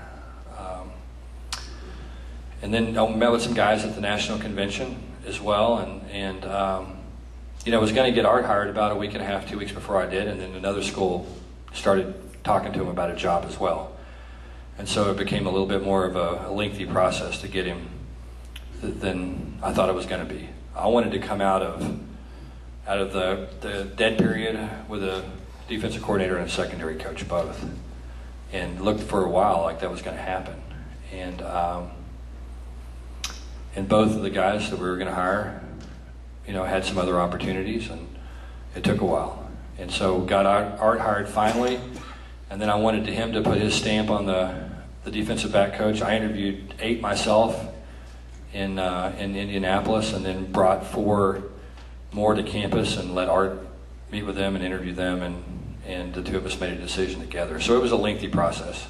and then I met with some guys at the national convention as well, and was going to get Art hired about a week and a half, 2 weeks before I did, and then another school started talking to him about a job as well. And so it became a little bit more of a lengthy process to get him than I thought it was going to be. I wanted to come out of the dead period with a defensive coordinator and a secondary coach both, and looked for a while like that was going to happen. And both of the guys that we were going to hire, had some other opportunities, and it took a while. And so got Art hired finally, and then I wanted him to put his stamp on the defensive back coach. I interviewed 8 myself in Indianapolis, and then brought 4 more to campus and let Art meet with them and interview them, and the two of us made a decision together. So it was a lengthy process.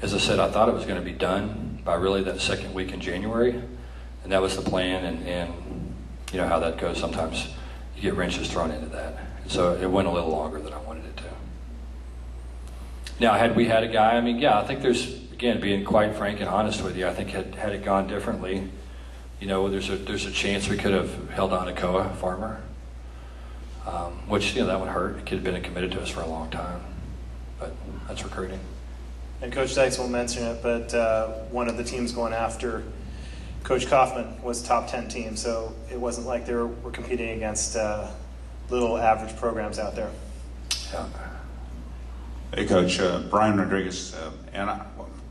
As I said, I thought it was going to be done by really that second week in January, and that was the plan, and how that goes. Sometimes you get wrenches thrown into that. And so it went a little longer than I wanted it to. Now, had we had a guy, I think there's, again, being quite frank and honest with you, I think had it gone differently, there's a chance we could have held on to Koa Farmer, which, that would hurt. He could have been committed to us for a long time, but that's recruiting. And Coach Dykes won't mention it, but one of the teams going after Coach Kaufman was a top 10 team, so it wasn't like they were competing against little average programs out there. Yeah. Hey, Coach. Brian Rodriguez.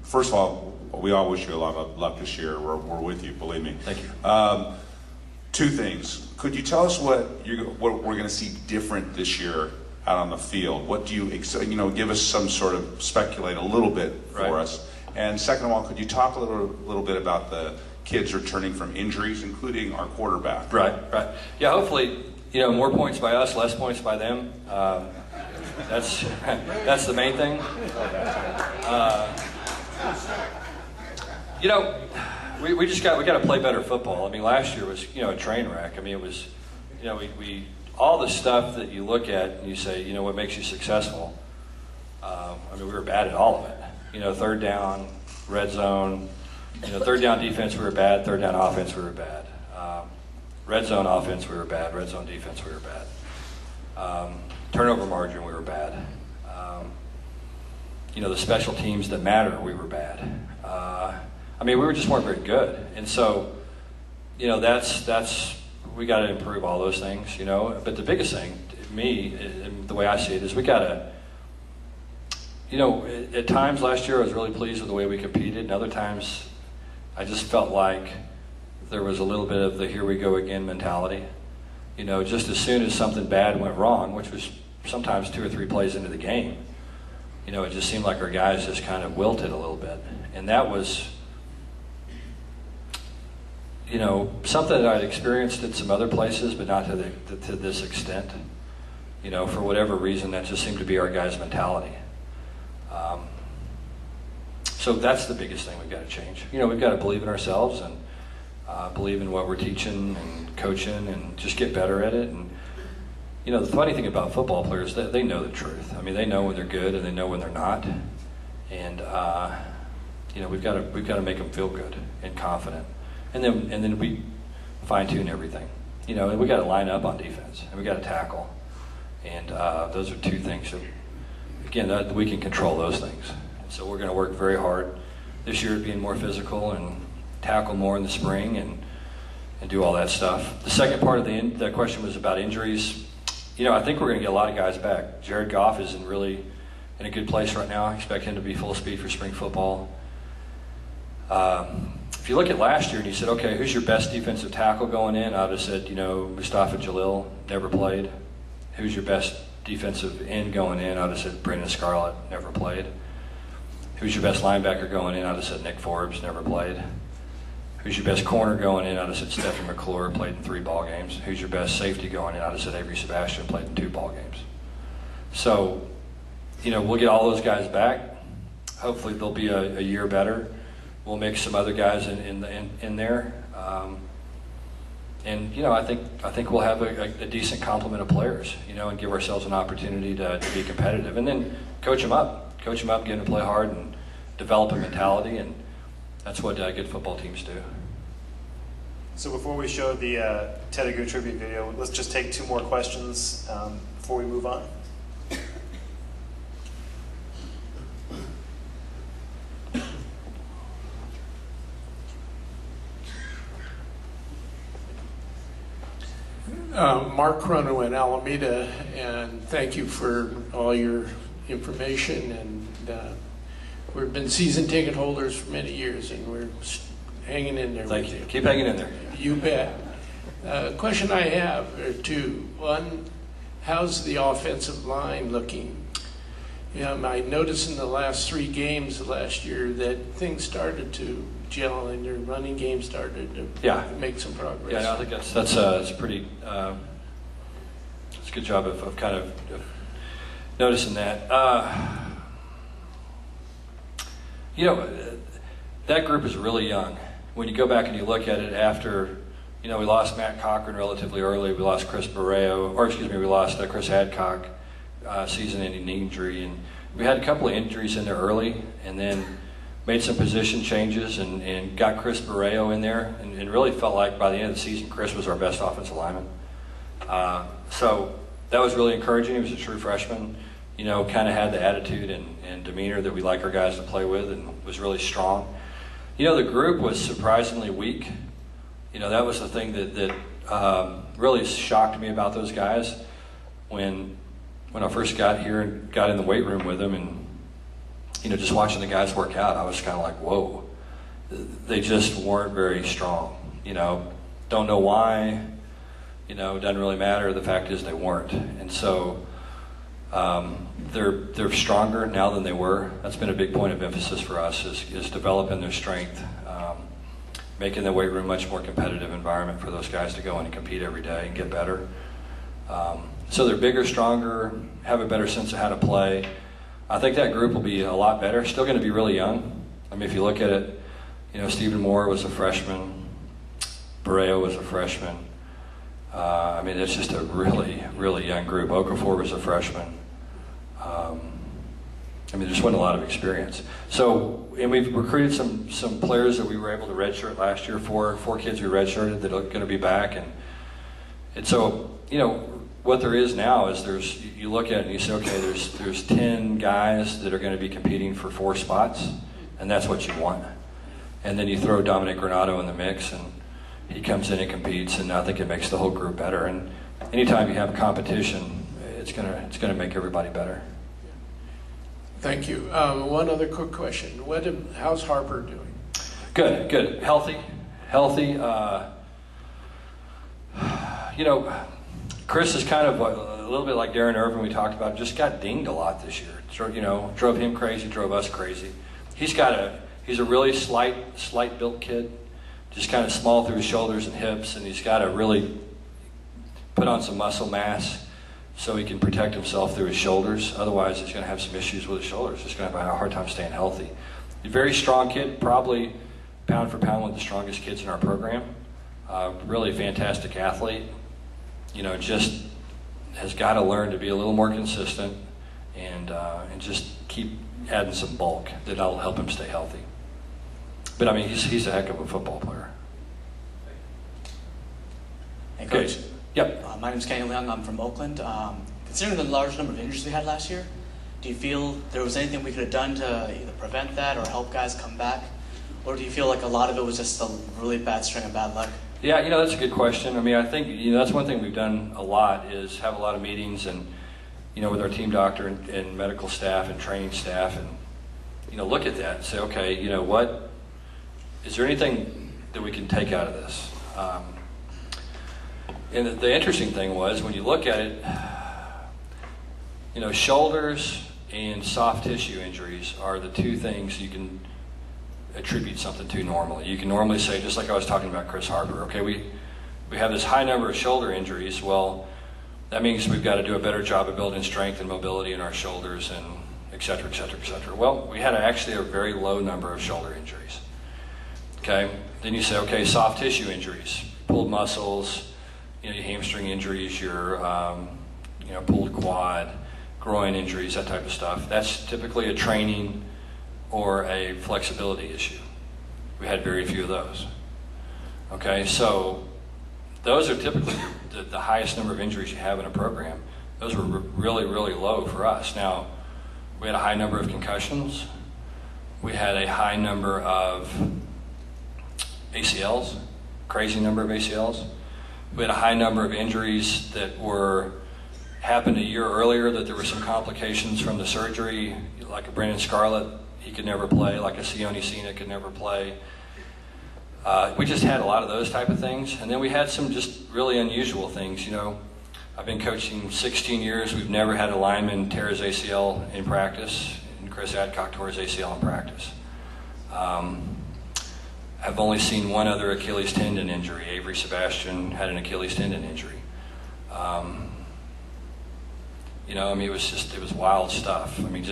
First of all, we all wish you a lot of luck this year. We're with you, believe me. Thank you. 2 things. Could you tell us what we're going to see different this year out on the field? What do you give us some sort of, speculate a little bit for us. And second of all, could you talk a little bit about the kids returning from injuries, including our quarterback? Right. Yeah, hopefully, more points by us, less points by them. That's the main thing. We got to play better football. Last year was a train wreck. It was we all the stuff that you look at and you say, what makes you successful. We were bad at all of it. Third down, red zone. Third down defense we were bad. Third down offense we were bad. Red zone offense we were bad. Red zone defense we were bad. Turnover margin we were bad. The special teams that matter we were bad. We just weren't very good. And so, that's we got to improve all those things. But the biggest thing, to me, and the way I see it, is we got to. At times last year I was really pleased with the way we competed, and other times I just felt like there was a little bit of the here we go again mentality. Just as soon as something bad went wrong, which was sometimes 2 or 3 plays into the game, it just seemed like our guys just kind of wilted a little bit. And that was, something that I'd experienced in some other places, but not to this extent. For whatever reason, that just seemed to be our guys' mentality. So that's the biggest thing we've got to change. We've got to believe in ourselves and believe in what we're teaching and coaching and just get better at it. And the funny thing about football players, they know the truth. I mean, they know when they're good and they know when they're not. And we've got to make them feel good and confident. And then we fine tune everything. And we got to line up on defense and we got to tackle. And those are two things that, again, that we can control those things. So we're going to work very hard this year at being more physical and tackle more in the spring and do all that stuff. The second part of the question was about injuries. I think we're going to get a lot of guys back. Jared Goff is in a good place right now. I expect him to be full speed for spring football. If you look at last year and you said, okay, who's your best defensive tackle going in? I would have said, Mustafa Jalil, never played. Who's your best defensive end going in? I would have said Brendan Scarlett, never played. Who's your best linebacker going in? I'd have said Nick Forbes, never played. Who's your best corner going in? I'd have said Stephen McClure, played in 3 ball games. Who's your best safety going in? I'd have said Avery Sebastian, played in 2 ball games. So, we'll get all those guys back. Hopefully they'll be a year better. We'll mix some other guys in there. I think we'll have a decent complement of players, and give ourselves an opportunity to be competitive. And then coach them up, get them to play hard and develop a mentality, and that's what good football teams do. So before we show the Tedagoo tribute video, let's just take 2 more questions before we move on. Mark Crono in Alameda, and thank you for all your information. And we've been season ticket holders for many years, and we're hanging in there. Thank you. Keep hanging in there. You bet. Question I have are 2. One, how's the offensive line looking? I noticed in the last 3 games last year that things started to gel and your running game started to make some progress. Yeah, I think that's pretty. It's a good job of kind of noticing that. That group is really young. When you go back and you look at it after, we lost Matt Cochran relatively early. We lost Chris we lost Chris Hadcock, season-ending injury, and we had a couple of injuries in there early, and then made some position changes and got Chris Barreo in there, and really felt like by the end of the season, Chris was our best offensive lineman. So that was really encouraging. He was a true freshman, kind of had the attitude and demeanor that we like our guys to play with, and was really strong. The group was surprisingly weak. That was the thing that really shocked me about those guys when I first got here and got in the weight room with them, and just watching the guys work out, I was kind of like, whoa, they just weren't very strong. Don't know why, doesn't really matter. The fact is they weren't. And so they're stronger now than they were. That's been a big point of emphasis for us is developing their strength, making the weight room much more competitive environment for those guys to go in and compete every day and get better. So they're bigger, stronger, have a better sense of how to play. I think that group will be a lot better. Still going to be really young. I mean, if you look at it, Stephen Moore was a freshman. Barreo was a freshman. It's just a really, really young group. Okafor was a freshman. There just wasn't a lot of experience. So, and we've recruited some players that we were able to redshirt last year. Four kids we redshirted that are going to be back. And so, what there is now is you look at it and you say, okay, there's 10 guys that are going to be competing for 4 spots, and that's what you want. And then you throw Dominic Granado in the mix, and he comes in and competes, and I think it makes the whole group better. And anytime you have competition, it's gonna make everybody better. Thank you. One other quick question: how's Harper doing? Good, healthy. Chris is kind of a little bit like Darren Irvin we talked about. Just got dinged a lot this year. Drove him crazy, drove us crazy. He's a really slight built kid, just kind of small through his shoulders and hips, and he's got to really put on some muscle mass so he can protect himself through his shoulders. Otherwise, he's going to have some issues with his shoulders. He's going to have a hard time staying healthy. He's a very strong kid, probably pound for pound one of the strongest kids in our program. Really fantastic athlete. You know, just has got to learn to be a little more consistent and just keep adding some bulk that'll help him stay healthy. But I mean, he's a heck of a football player. Hey, Coach. Okay. Yep. My name's Kenny Leung. I'm from Oakland. Considering the large number of injuries we had last year, do you feel there was anything we could have done to either prevent that or help guys come back? Or do you feel like a lot of it was just a really bad string of bad luck? Yeah, you know, that's a good question. I mean, I think, you know, that's one thing we've done a lot is have a lot of meetings and, you know, with our team doctor and medical staff and training staff and, you know, look at that and say, okay, you know, what, is there anything that we can take out of this? And the interesting thing was when you look at it, you know, shoulders and soft tissue injuries are the two things you can attribute something to normally. You can normally say, just like I was talking about Chris Harper, okay, we have this high number of shoulder injuries. Well, that means we've got to do a better job of building strength and mobility in our shoulders and et cetera, et cetera, et cetera. Well, we had actually a very low number of shoulder injuries. Okay, then you say, okay, soft tissue injuries, pulled muscles, you know, your hamstring injuries, your you know, pulled quad, groin injuries, that type of stuff. That's typically a training or a flexibility issue. We had very few of those. Okay, so those are typically the highest number of injuries you have in a program. Those were really, really low for us. Now, we had a high number of concussions. We had a high number of ACLs, crazy number of ACLs. We had a high number of injuries that happened a year earlier, that there were some complications from the surgery, like a Brandon Scarlett, he could never play, like a Sonny could never play. We just had a lot of those type of things. And then we had some just really unusual things. You know, I've been coaching 16 years. We've never had a lineman tear his ACL in practice, and Chris Adcock tore his ACL in practice. I've only seen one other Achilles tendon injury. Avery Sebastian had an Achilles tendon injury. You know, I mean, it was wild stuff. I mean,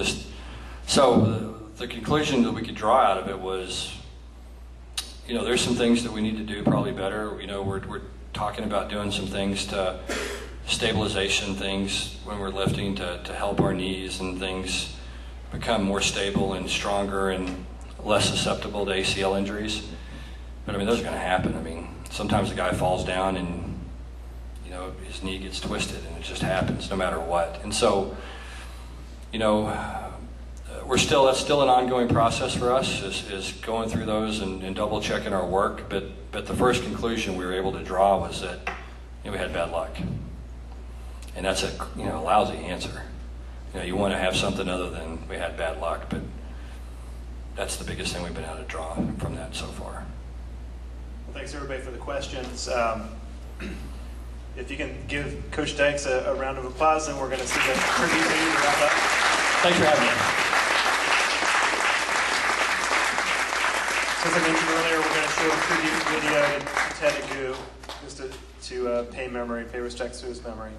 so the conclusion that we could draw out of it was, you know, there's some things that we need to do probably better. You know, we're talking about doing some things to stabilization things when we're lifting to help our knees and things become more stable and stronger and less susceptible to ACL injuries. But I mean, those are going to happen. I mean, sometimes the guy falls down and, you know, his knee gets twisted, and it just happens no matter what. And so, you know, that's still an ongoing process for us, is going through those and double checking our work. But the first conclusion we were able to draw was that, you know, we had bad luck, and that's a lousy answer. You know, you want to have something other than we had bad luck, but that's the biggest thing we've been able to draw from that so far. Well, thanks everybody for the questions. If you can give Coach Dykes a round of applause, and we're going to see the tribute video to wrap up. Thanks for having me. As I mentioned earlier, we're going to show a tribute video to Ted Agu, just to pay respects to his memory.